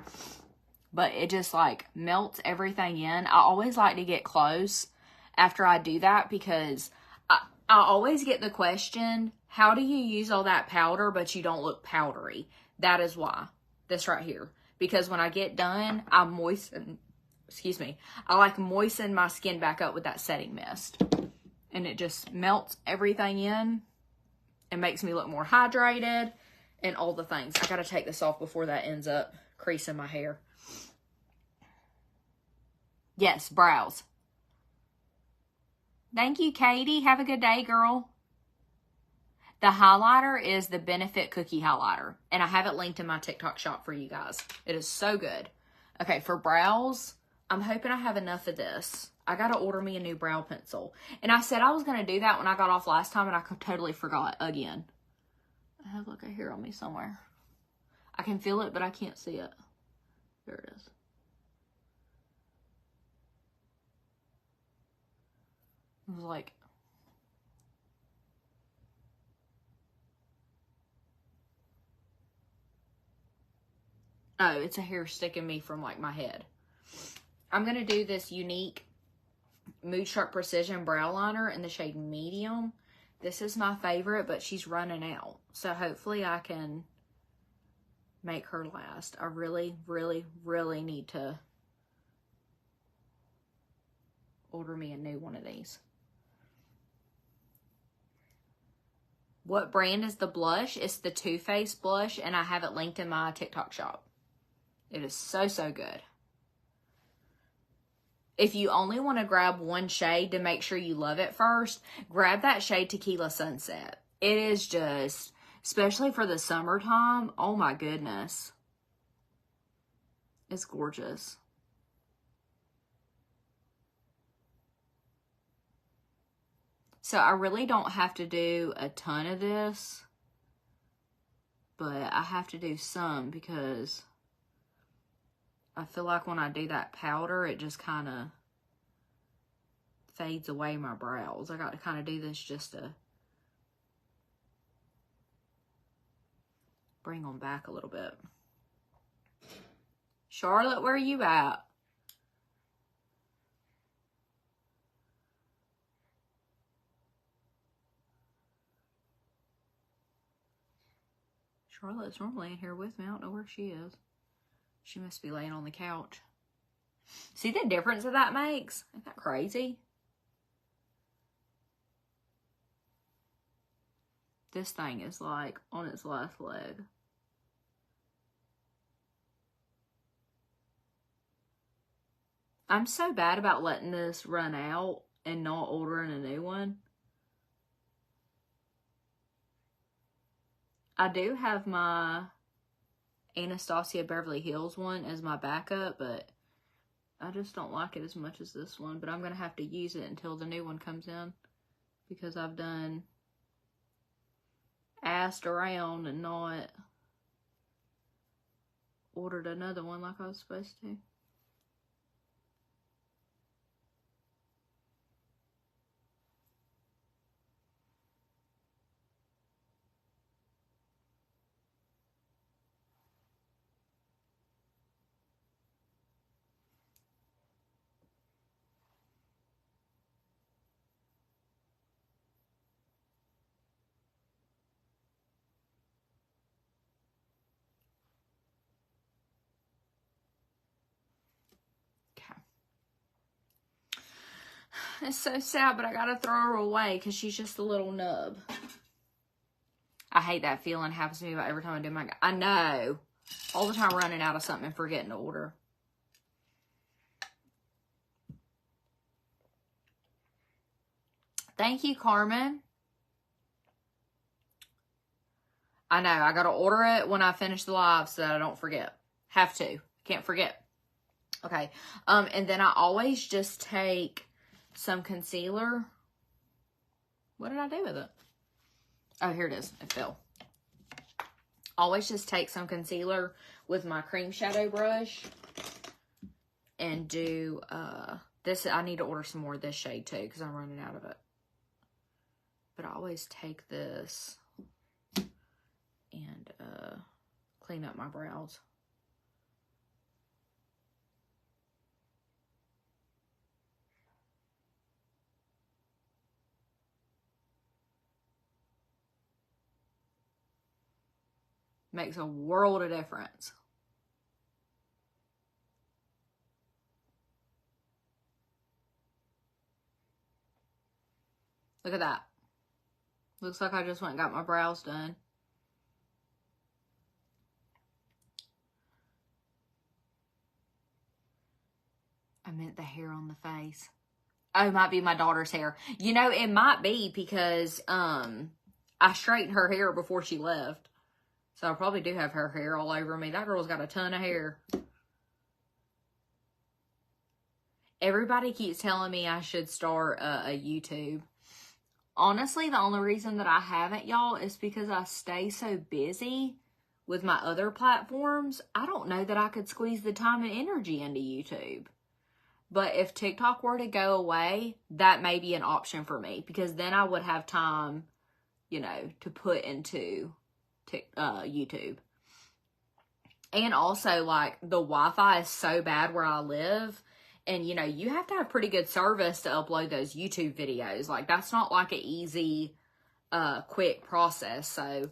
Speaker 1: But it just like melts everything in. I always like to get close after I do that because I always get the question, how do you use all that powder but you don't look powdery? That is why. This right here. Because when I get done, I moisten, I like moisten my skin back up with that setting mist. And it just melts everything in and makes me look more hydrated and all the things. I gotta take this off before that ends up creasing my hair. Yes, brows. Thank you, Katie. Have a good day, girl. The highlighter is the Benefit Cookie Highlighter. And I have it linked in my TikTok shop for you guys. It is so good. Okay, for brows, I'm hoping I have enough of this. I got to order me a new brow pencil. And I said I was going to do that when I got off last time, and I totally forgot again. I have like a hair on me somewhere. I can feel it, but I can't see it. There it is. It was like... Oh, it's a hair sticking me from like my head. I'm going to do this Unique Mood Sharp Precision Brow Liner in the shade Medium. This is my favorite, but she's running out. So hopefully I can make her last. I really, really, really need to order me a new one of these. What brand is the blush? It's the Too Faced blush, and I have it linked in my TikTok shop. It is so, so good. If you only want to grab one shade to make sure you love it first, grab that shade Tequila Sunset. It is just, especially for the summertime, oh my goodness. It's gorgeous. So I really don't have to do a ton of this, but I have to do some because I feel like when I do that powder, it just kind of fades away my brows. I got to kind of do this just to bring them back a little bit. Charlotte, where are you at? Charlotte's normally in here with me. I don't know where she is. She must be laying on the couch. See the difference that makes? Isn't that crazy? This thing is like on its last leg. I'm so bad about letting this run out and not ordering a new one. I do have my Anastasia Beverly Hills one as my backup, but I just don't like it as much as this one. But I'm going to have to use it until the new one comes in because I've done asked around and not ordered another one like I was supposed to. It's so sad, but I gotta throw her away because she's just a little nub. I hate that feeling. It happens to me about every time I do my... I know. All the time running out of something and forgetting to order. Thank you, Carmen. I know. I gotta order it when I finish the live so that I don't forget. Have to. Can't forget. Okay. And then I always just take some concealer. What did I do with it? Oh, here it is. It fell. Always just take some concealer with my cream shadow brush and do this. I need to order some more of this shade too because I'm running out of it. But I always take this and clean up my brows. Makes a world of difference. Look at that. Looks like I just went and got my brows done. I meant the hair on the face. Oh, it might be my daughter's hair. You know, it might be because I straightened her hair before she left. So I probably do have her hair all over me. That girl's got a ton of hair. Everybody keeps telling me I should start a YouTube. Honestly, the only reason that I haven't, y'all, is because I stay so busy with my other platforms. I don't know that I could squeeze the time and energy into YouTube. But if TikTok were to go away, that may be an option for me. Because then I would have time, you know, to put into YouTube. And also, like, the Wi-Fi is so bad where I live. And, you know, you have to have pretty good service to upload those YouTube videos. Like, that's not like an easy, quick process. So,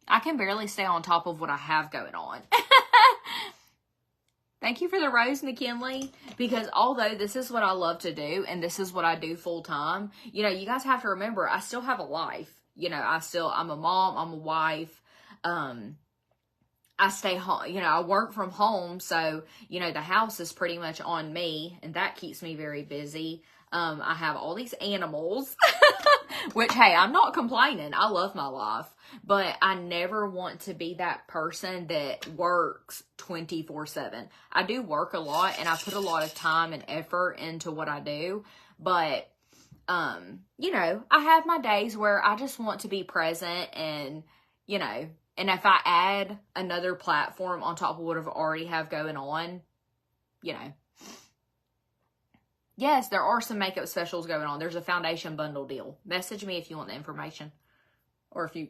Speaker 1: I can barely stay on top of what I have going on. Thank you for the rose, McKinley. Because although this is what I love to do, and this is what I do full time, you know, you guys have to remember, I still have a life. You know, I'm a mom, I'm a wife. I stay home, you know, I work from home. So, you know, the house is pretty much on me, and that keeps me very busy. I have all these animals, which, hey, I'm not complaining. I love my life, but I never want to be that person that works 24/7. I do work a lot, and I put a lot of time and effort into what I do, but, you know, I have my days where I just want to be present and, you know, and if I add another platform on top of what I already have going on, you know. Yes, there are some makeup specials going on. There's a foundation bundle deal. Message me if you want the information. Or if you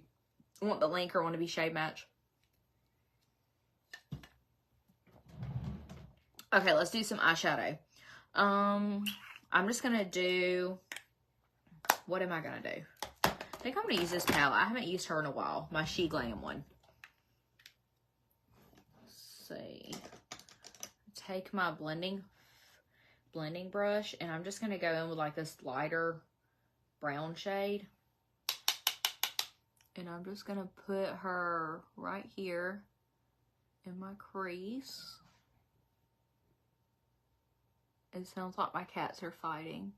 Speaker 1: want the link or want to be shade match. Okay, let's do some eyeshadow. I'm just going to do... What am I going to do? I think I'm going to use this palette. I haven't used her in a while. My She Glam one. Let's see. Take my blending brush, and I'm just going to go in with like this lighter brown shade. And I'm just going to put her right here in my crease. It sounds like my cats are fighting.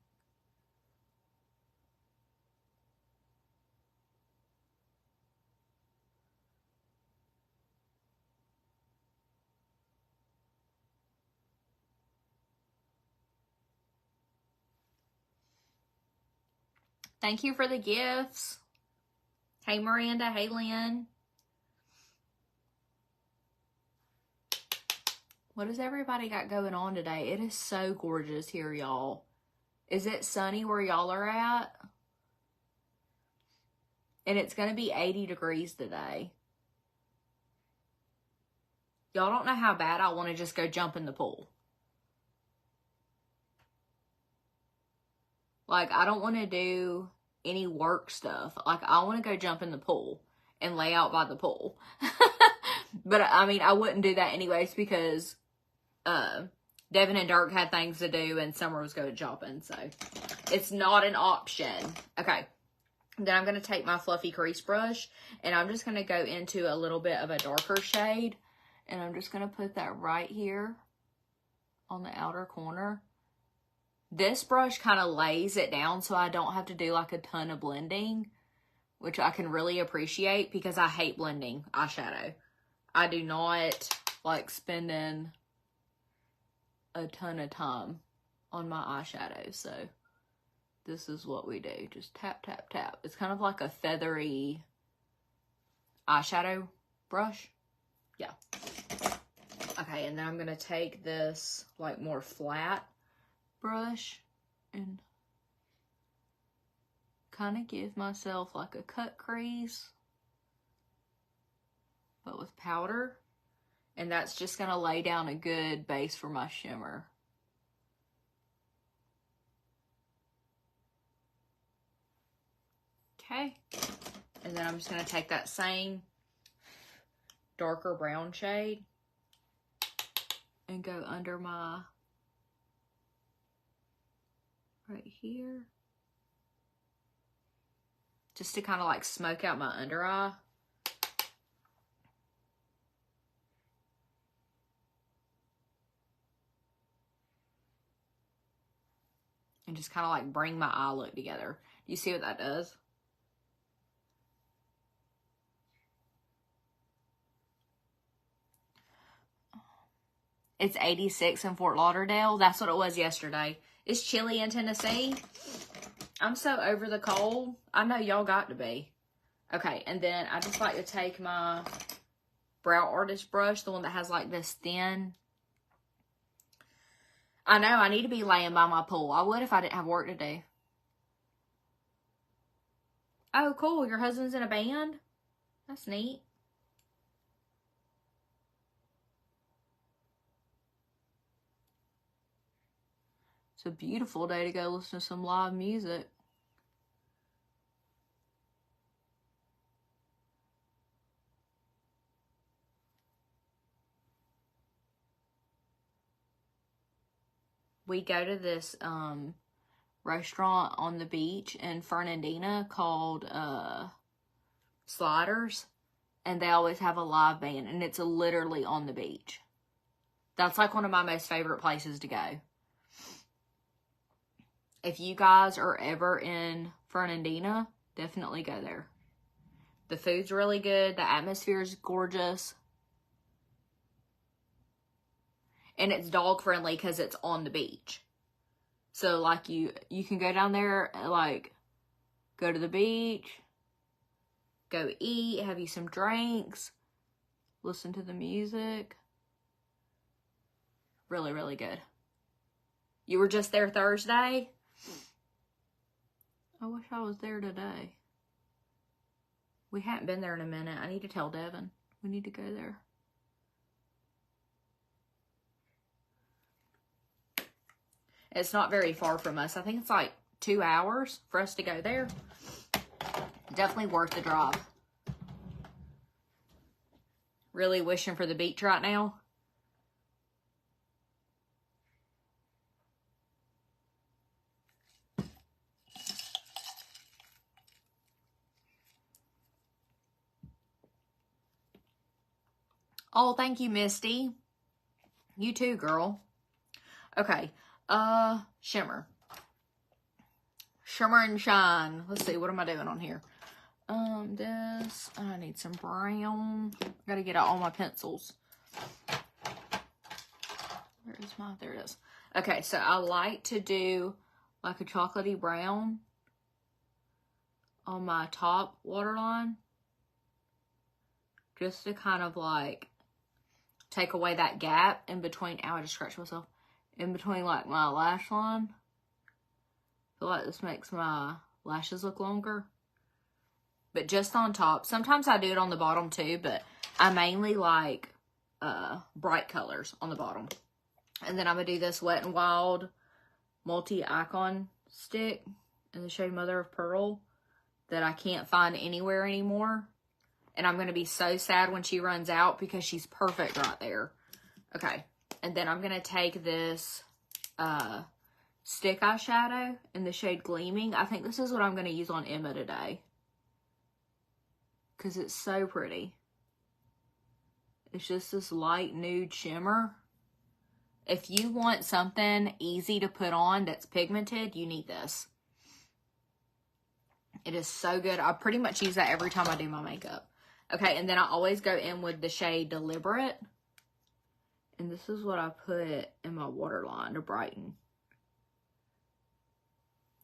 Speaker 1: Thank you for the gifts. Hey, Miranda. Hey, Lynn. What has everybody got going on today? It is so gorgeous here, y'all. Is it sunny where y'all are at? And it's going to be 80 degrees today. Y'all don't know how bad I want to just go jump in the pool. Like, I don't want to do any work stuff. Like, I want to go jump in the pool and lay out by the pool. But, I mean, I wouldn't do that anyways because Devin and Dirk had things to do and Summer was going shopping, so it's not an option. Okay, then I'm going to take my fluffy crease brush and I'm just going to go into a little bit of a darker shade and I'm just going to put that right here on the outer corner. This brush kind of lays it down so I don't have to do like a ton of blending, which I can really appreciate because I hate blending eyeshadow. I do not like spending a ton of time on my eyeshadow, so this is what we do. Just tap, tap, tap. It's kind of like a feathery eyeshadow brush. Yeah. Okay, and then I'm going to take this like more flat brush and kind of give myself like a cut crease, but with powder. And that's just going to lay down a good base for my shimmer. Okay. And then I'm just going to take that same darker brown shade and go under my, right here. Just to kind of like smoke out my under eye. And just kind of like bring my eye look together. Do you see what that does? It's 86 in Fort Lauderdale. That's what it was yesterday. It's chilly in Tennessee. I'm so over the cold. I know y'all got to be. Okay, and then I just like to take my Brow Artist brush, the one that has like this thin. I know I need to be laying by my pool. I would if I didn't have work to do. Oh, cool. Your husband's in a band? That's neat. It's a beautiful day to go listen to some live music. We go to this restaurant on the beach in Fernandina called Sliders, and they always have a live band, and it's literally on the beach. That's like one of my most favorite places to go. If you guys are ever in Fernandina, definitely go there. The food's really good. The atmosphere is gorgeous. And it's dog friendly because it's on the beach. So like you can go down there, like go to the beach, go eat, have you some drinks, listen to the music. Really, really good. You were just there Thursday? I wish I was there today. We hadn't been there in a minute. I need to tell Devin. We need to go there. It's not very far from us. I think it's like 2 hours for us to go there. Definitely worth the drive. Really wishing for the beach right now. Oh, thank you, Misty. You too, girl. Okay. Shimmer. Shimmer and shine. Let's see, what am I doing on here? This, I need some brown. I gotta get out all my pencils. Where is my, there it is. Okay, so I like to do like a chocolatey brown on my top waterline. Just to kind of like take away that gap in between, ow, I just scratched myself. In between like my lash line. I feel like this makes my lashes look longer. But just on top. Sometimes I do it on the bottom too, but I mainly like bright colors on the bottom. And then I'm going to do this Wet n Wild multi-icon stick in the shade Mother of Pearl that I can't find anywhere anymore. And I'm going to be so sad when she runs out because she's perfect right there. Okay. And then I'm going to take this stick eyeshadow in the shade Gleaming. I think this is what I'm going to use on Emma today, because it's so pretty. It's just this light nude shimmer. If you want something easy to put on that's pigmented, you need this. It is so good. I pretty much use that every time I do my makeup. Okay, and then I always go in with the shade Deliberate. And this is what I put in my waterline to brighten.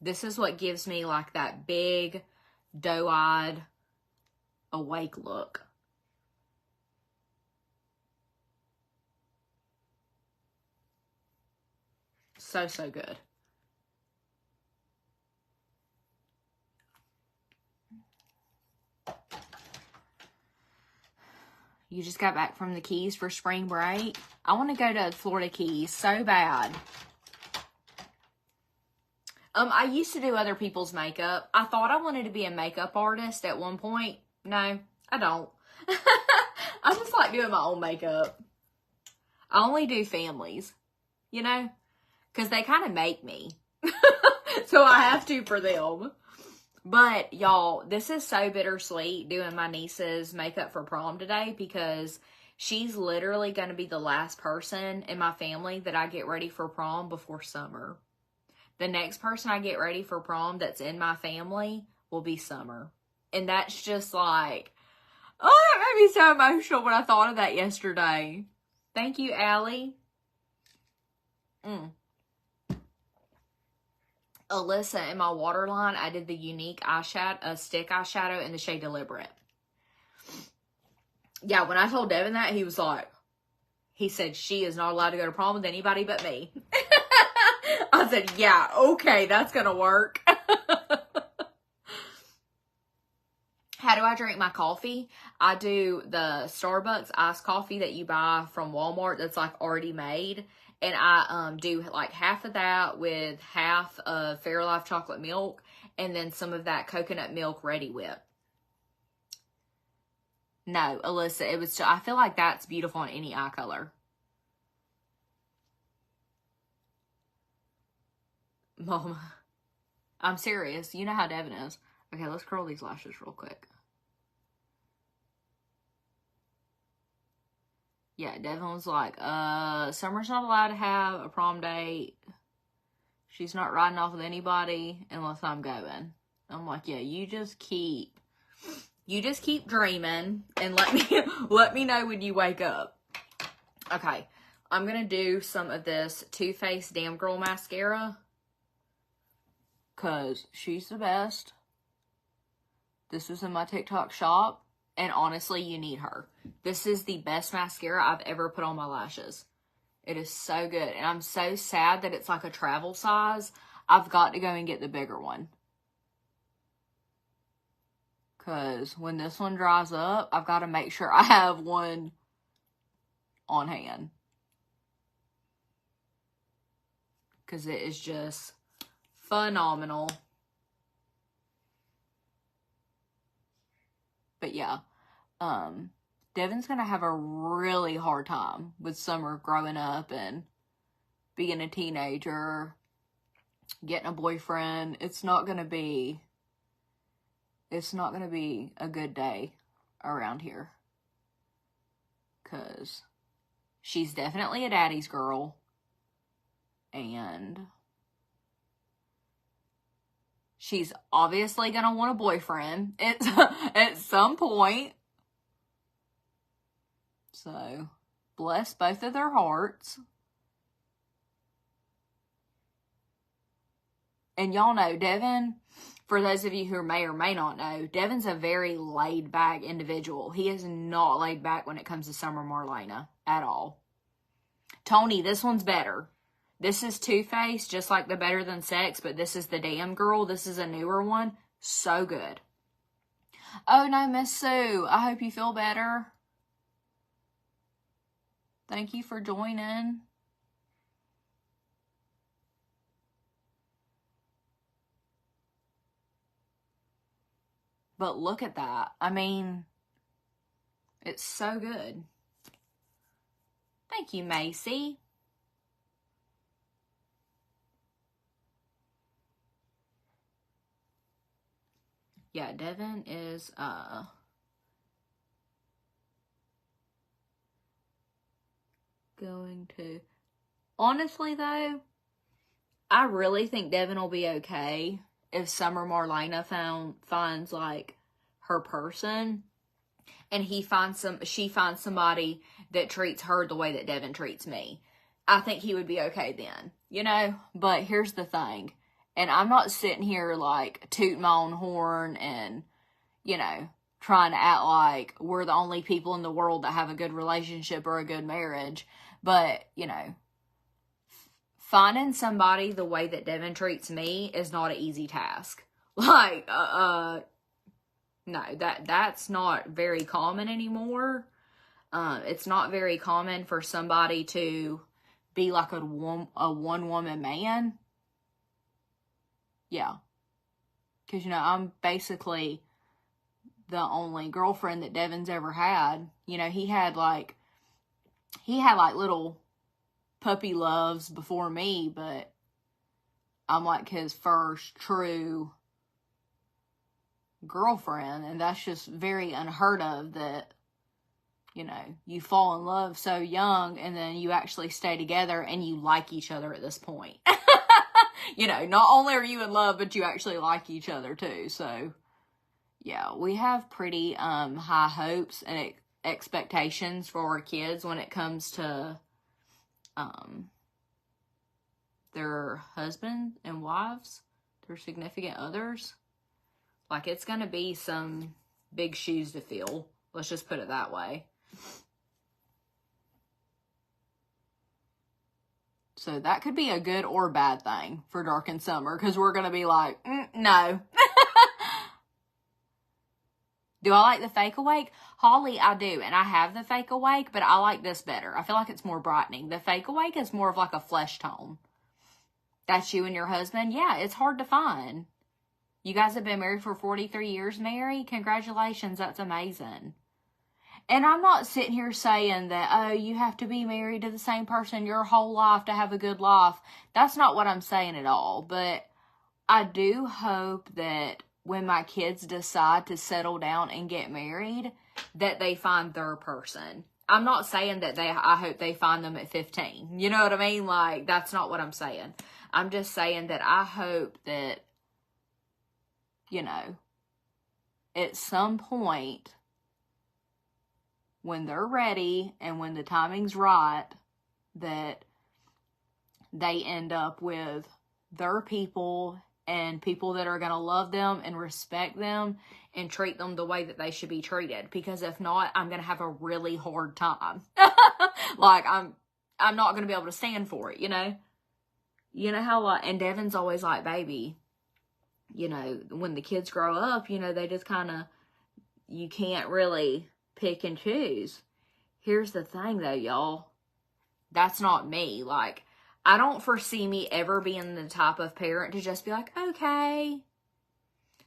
Speaker 1: This is what gives me like that big, doe-eyed, awake look. So, so good. You just got back from the Keys for spring break. I want to go to Florida Keys so bad. I used to do other people's makeup. I thought I wanted to be a makeup artist at one point. No, I don't. I just like doing my own makeup. I only do families, you know, because they kind of make me. So I have to for them. But y'all, this is so bittersweet doing my niece's makeup for prom today, because she's literally going to be the last person in my family that I get ready for prom before summer. The next person I get ready for prom that's in my family will be Summer. And that's just like, oh, that made me so emotional when I thought of that yesterday. Thank you, Allie. Alyssa, in my waterline, I did the Unique eyeshadow, stick eyeshadow in the shade Deliberate. Yeah, when I told Devin that, he was like, he said, she is not allowed to go to prom with anybody but me. I said, yeah, okay, that's going to work. How do I drink my coffee? I do the Starbucks iced coffee that you buy from Walmart that's like already made. And I do like half of that with half of Fairlife chocolate milk and then some of that coconut milk Ready Whip. No, Alyssa, it was. I feel like that's beautiful in any eye color. Mom, I'm serious. You know how Devin is. Okay, let's curl these lashes real quick. Yeah, Devin was like, Summer's not allowed to have a prom date. She's not riding off with anybody unless I'm going. I'm like, yeah, you just keep dreaming and let me know when you wake up. Okay, I'm gonna do some of this Too Faced Damn Girl mascara, cause she's the best. This was in my TikTok shop, and honestly, you need her. This is the best mascara I've ever put on my lashes. It is so good, and I'm so sad that it's like a travel size. I've got to go and get the bigger one. Because when this one dries up, I've got to make sure I have one on hand. Because it is just phenomenal. But yeah, Devin's going to have a really hard time with Summer growing up and being a teenager, getting a boyfriend. It's not going to be a good day around here. Because she's definitely a daddy's girl. And she's obviously going to want a boyfriend at some point. So, bless both of their hearts. And y'all know, Devin, for those of you who may or may not know, Devin's a very laid-back individual. He is not laid back when it comes to Summer Marlena at all. Tony, this one's better. This is Too Faced, just like the Better Than Sex, but this is the Damn Girl. This is a newer one. So good. Oh, no, Miss Sue. I hope you feel better. Thank you for joining. But look at that. I mean, it's so good. Thank you, Macy. Yeah, Devin is, going to, honestly though, I really think Devin will be okay if Summer Marlena finds like her person, and she finds somebody that treats her the way that Devin treats me. I think he would be okay then, you know? But here's the thing, and I'm not sitting here like tooting my own horn and, you know, trying to act like we're the only people in the world that have a good relationship or a good marriage. But, you know, finding somebody the way that Devin treats me is not an easy task. Like, no, that's not very common anymore. It's not very common for somebody to be like a one-woman man. Yeah. Because, you know, I'm basically the only girlfriend that Devin's ever had. You know, he had like little puppy loves before me, but I'm like his first true girlfriend, and that's just very unheard of that, you know, you fall in love so young and then you actually stay together and you like each other at this point. You know, not only are you in love, but you actually like each other too. So yeah, we have pretty high hopes and expectations for our kids when it comes to their husband and wives, their significant others. Like, it's gonna be some big shoes to fill. Let's just put it that way. So that could be a good or bad thing for Dark and Summer, because we're gonna be like, no. Do I like the Fake Awake? Holly, I do. And I have the Fake Awake, but I like this better. I feel like it's more brightening. The Fake Awake is more of like a flesh tone. That's you and your husband? Yeah, it's hard to find. You guys have been married for 43 years, Mary? Congratulations, that's amazing. And I'm not sitting here saying that, oh, you have to be married to the same person your whole life to have a good life. That's not what I'm saying at all. But I do hope that when my kids decide to settle down and get married, that they find their person. I'm not saying that I hope they find them at 15. You know what I mean? Like, that's not what I'm saying. I'm just saying that I hope that, you know, at some point, when they're ready and when the timing's right, that they end up with their people and people that are going to love them and respect them and treat them the way that they should be treated. Because if not, I'm going to have a really hard time. Like, I'm not going to be able to stand for it, you know? You know how, like, and Devin's always like, baby, you know, when the kids grow up, you know, they just kind of, you can't really pick and choose. Here's the thing, though, y'all. That's not me. Like, I don't foresee me ever being the type of parent to just be like, okay.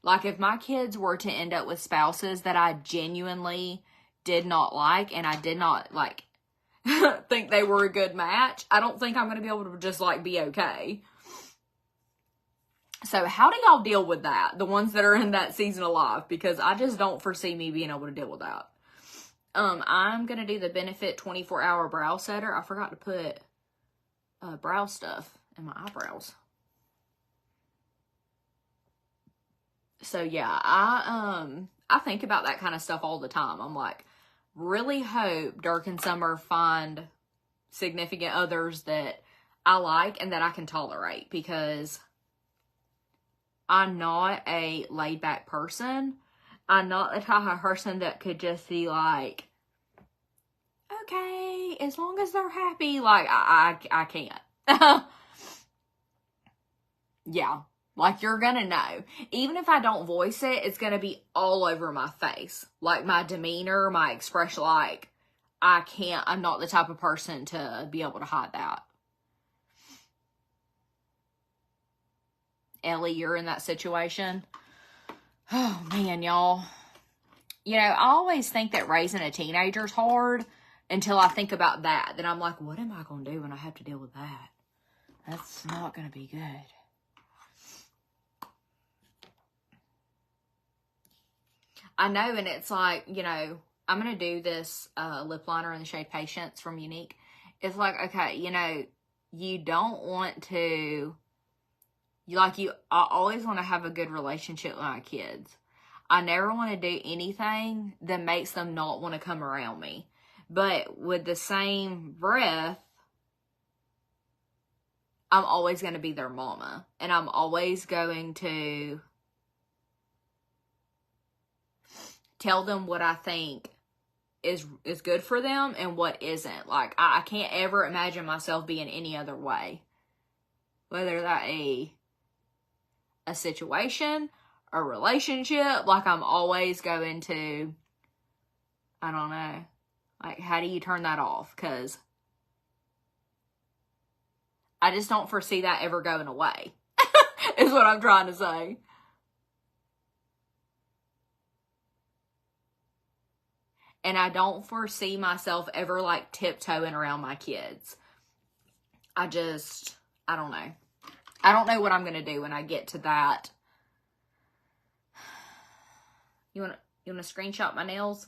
Speaker 1: Like, if my kids were to end up with spouses that I genuinely did not like, and I did not, like, think they were a good match, I don't think I'm going to be able to just, like, be okay. So, how do y'all deal with that? The ones that are in that season of life, because I just don't foresee me being able to deal with that. I'm going to do the Benefit 24-hour brow setter. I forgot to put brow stuff in my eyebrows. So yeah, I think about that kind of stuff all the time. I'm like, really hope Dirk and Summer find significant others that I like and that I can tolerate, because I'm not a laid back person. I'm not the type of person that could just be like, okay, as long as they're happy. Like, I can't. Yeah. Like, you're gonna know. Even if I don't voice it, it's gonna be all over my face. Like, my demeanor, my expression, like, I'm not the type of person to be able to hide that. Ellie, you're in that situation? Oh, man, y'all. You know, I always think that raising a teenager's hard, until I think about that. Then I'm like, what am I going to do when I have to deal with that? That's not going to be good. I know, and it's like, you know, I'm going to do this lip liner in the shade Patience from Unique. It's like, okay, you know, you don't want to, I always want to have a good relationship with my kids. I never want to do anything that makes them not want to come around me. But with the same breath, I'm always going to be their mama. And I'm always going to tell them what I think is good for them and what isn't. Like, I can't ever imagine myself being any other way. Whether that a situation, a relationship, like I'm always going to, I don't know, like how do you turn that off? Because I just don't foresee that ever going away, is what I'm trying to say. And I don't foresee myself ever like tiptoeing around my kids. I don't know. I don't know what I'm going to do when I get to that. You want to screenshot my nails?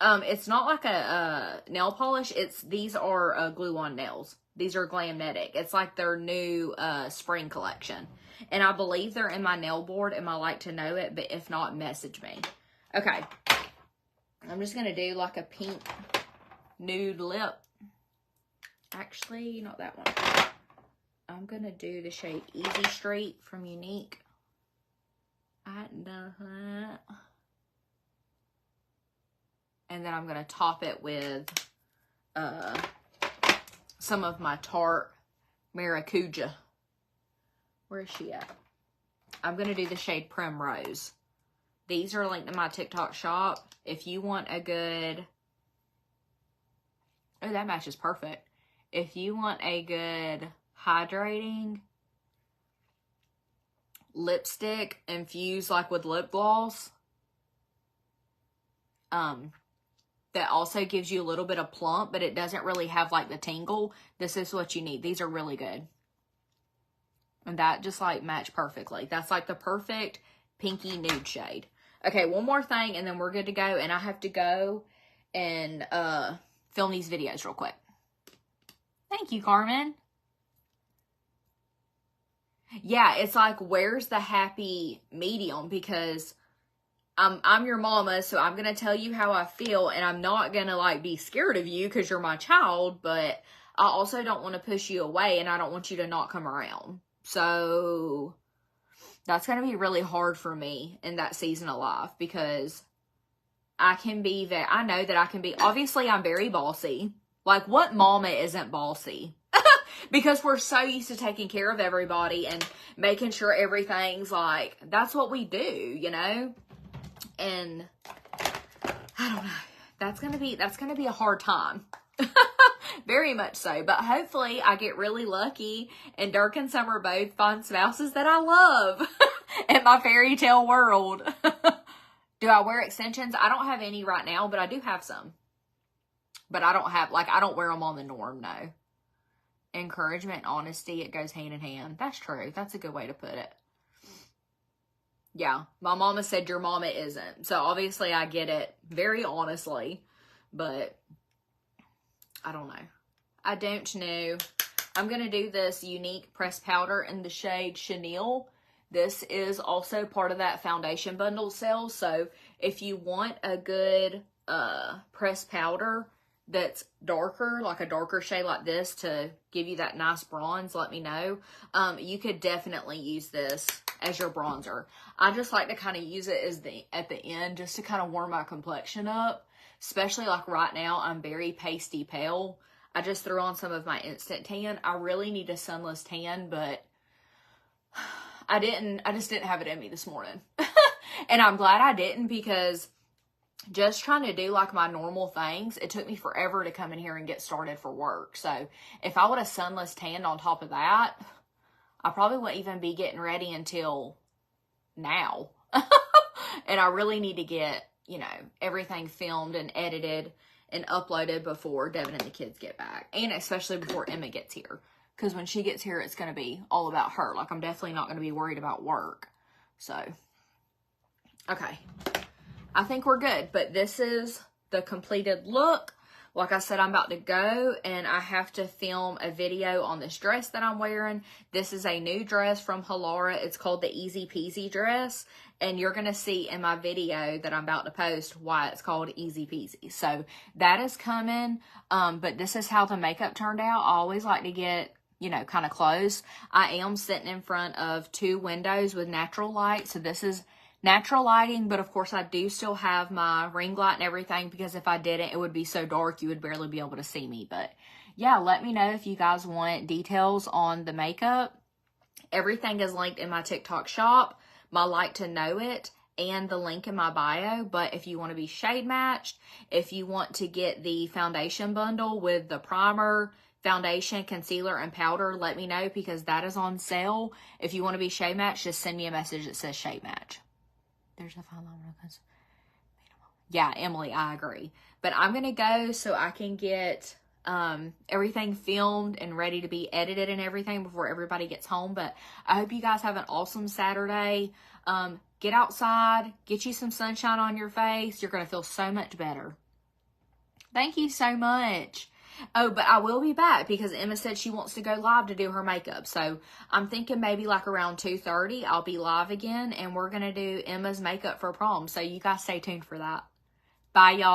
Speaker 1: It's not like a nail polish. These are glue-on nails. These are Glamnetic. It's like their new spring collection. And I believe they're in my nail board, and I like to know it, but if not, message me. Okay. I'm just going to do like a pink nude lip. Actually, not that one. I'm going to do the shade Easy Street from Unique. I hadn't done that. And then I'm going to top it with some of my Tarte Maracuja. Where is she at? I'm going to do the shade Primrose. These are linked to my TikTok shop. If you want a good... Oh, that matches perfect. If you want a good hydrating lipstick infused like with lip gloss, that also gives you a little bit of plump, but it doesn't really have like the tingle, this is what you need. These are really good. And that just like match perfectly. That's like the perfect pinky nude shade. Okay, one more thing and then we're good to go. And I have to go and film these videos real quick. Thank you, Carmen. Yeah, it's like, where's the happy medium? Because I'm your mama, so I'm going to tell you how I feel, and I'm not going to, like, be scared of you because you're my child, but I also don't want to push you away, and I don't want you to not come around. So that's going to be really hard for me in that season of life, because I know that I can be, obviously I'm very bossy. Like, what mama isn't bossy? Because we're so used to taking care of everybody and making sure everything's like, that's what we do, you know? And I don't know. That's going to be a hard time. Very much so. But hopefully I get really lucky and Dirk and Summer both find spouses that I love in my fairy tale world. Do I wear extensions? I don't have any right now, but I do have some. But I don't wear them on the norm, no. Encouragement, honesty, it goes hand in hand. That's true. That's a good way to put it. Yeah, my mama said your mama isn't. So obviously I get it very honestly, but I don't know. I don't know. I'm going to do this Unique pressed powder in the shade Chenille. This is also part of that foundation bundle sale. So if you want a good pressed powder that's darker, like a darker shade like this to give you that nice bronze, let me know. You could definitely use this as your bronzer. I just like to kind of use it at the end just to kind of warm my complexion up, especially like right now I'm very pasty pale. I just threw on some of my instant tan. I really need a sunless tan, but I just didn't have it in me this morning. And I'm glad I didn't, because just trying to do like my normal things, it took me forever to come in here and get started for work. So if I would have sunless tanned on top of that, I probably wouldn't even be getting ready until now. And I really need to get you know, everything filmed and edited and uploaded before Devin and the kids get back. And especially before Emma gets here. Because when she gets here, it's going to be all about her. Like, I'm definitely not going to be worried about work. So, okay. I think we're good. But this is the completed look. Like I said, I'm about to go and I have to film a video on this dress that I'm wearing. This is a new dress from Halara. It's called the Easy Peasy dress. And you're going to see in my video that I'm about to post why it's called Easy Peasy. So that is coming. But this is how the makeup turned out. I always like to get, you know, kind of close. I am sitting in front of 2 windows with natural light. So this is natural lighting, but of course I do still have my ring light and everything, because if I didn't, it would be so dark you would barely be able to see me. But yeah, let me know if you guys want details on the makeup. Everything is linked in my TikTok shop, my like to know it, and the link in my bio. But if you want to be shade matched, if you want to get the foundation bundle with the primer, foundation, concealer, and powder, let me know, because that is on sale. If you want to be shade matched, just send me a message that says shade match. There's a fine line. Yeah, Emily, I agree. But I'm going to go so I can get everything filmed and ready to be edited and everything before everybody gets home. But I hope you guys have an awesome Saturday. Get outside, get you some sunshine on your face. You're going to feel so much better. Thank you so much. Oh, but I will be back because Emma said she wants to go live to do her makeup. So I'm thinking maybe like around 2:30, I'll be live again and we're going to do Emma's makeup for prom. So you guys stay tuned for that. Bye, y'all.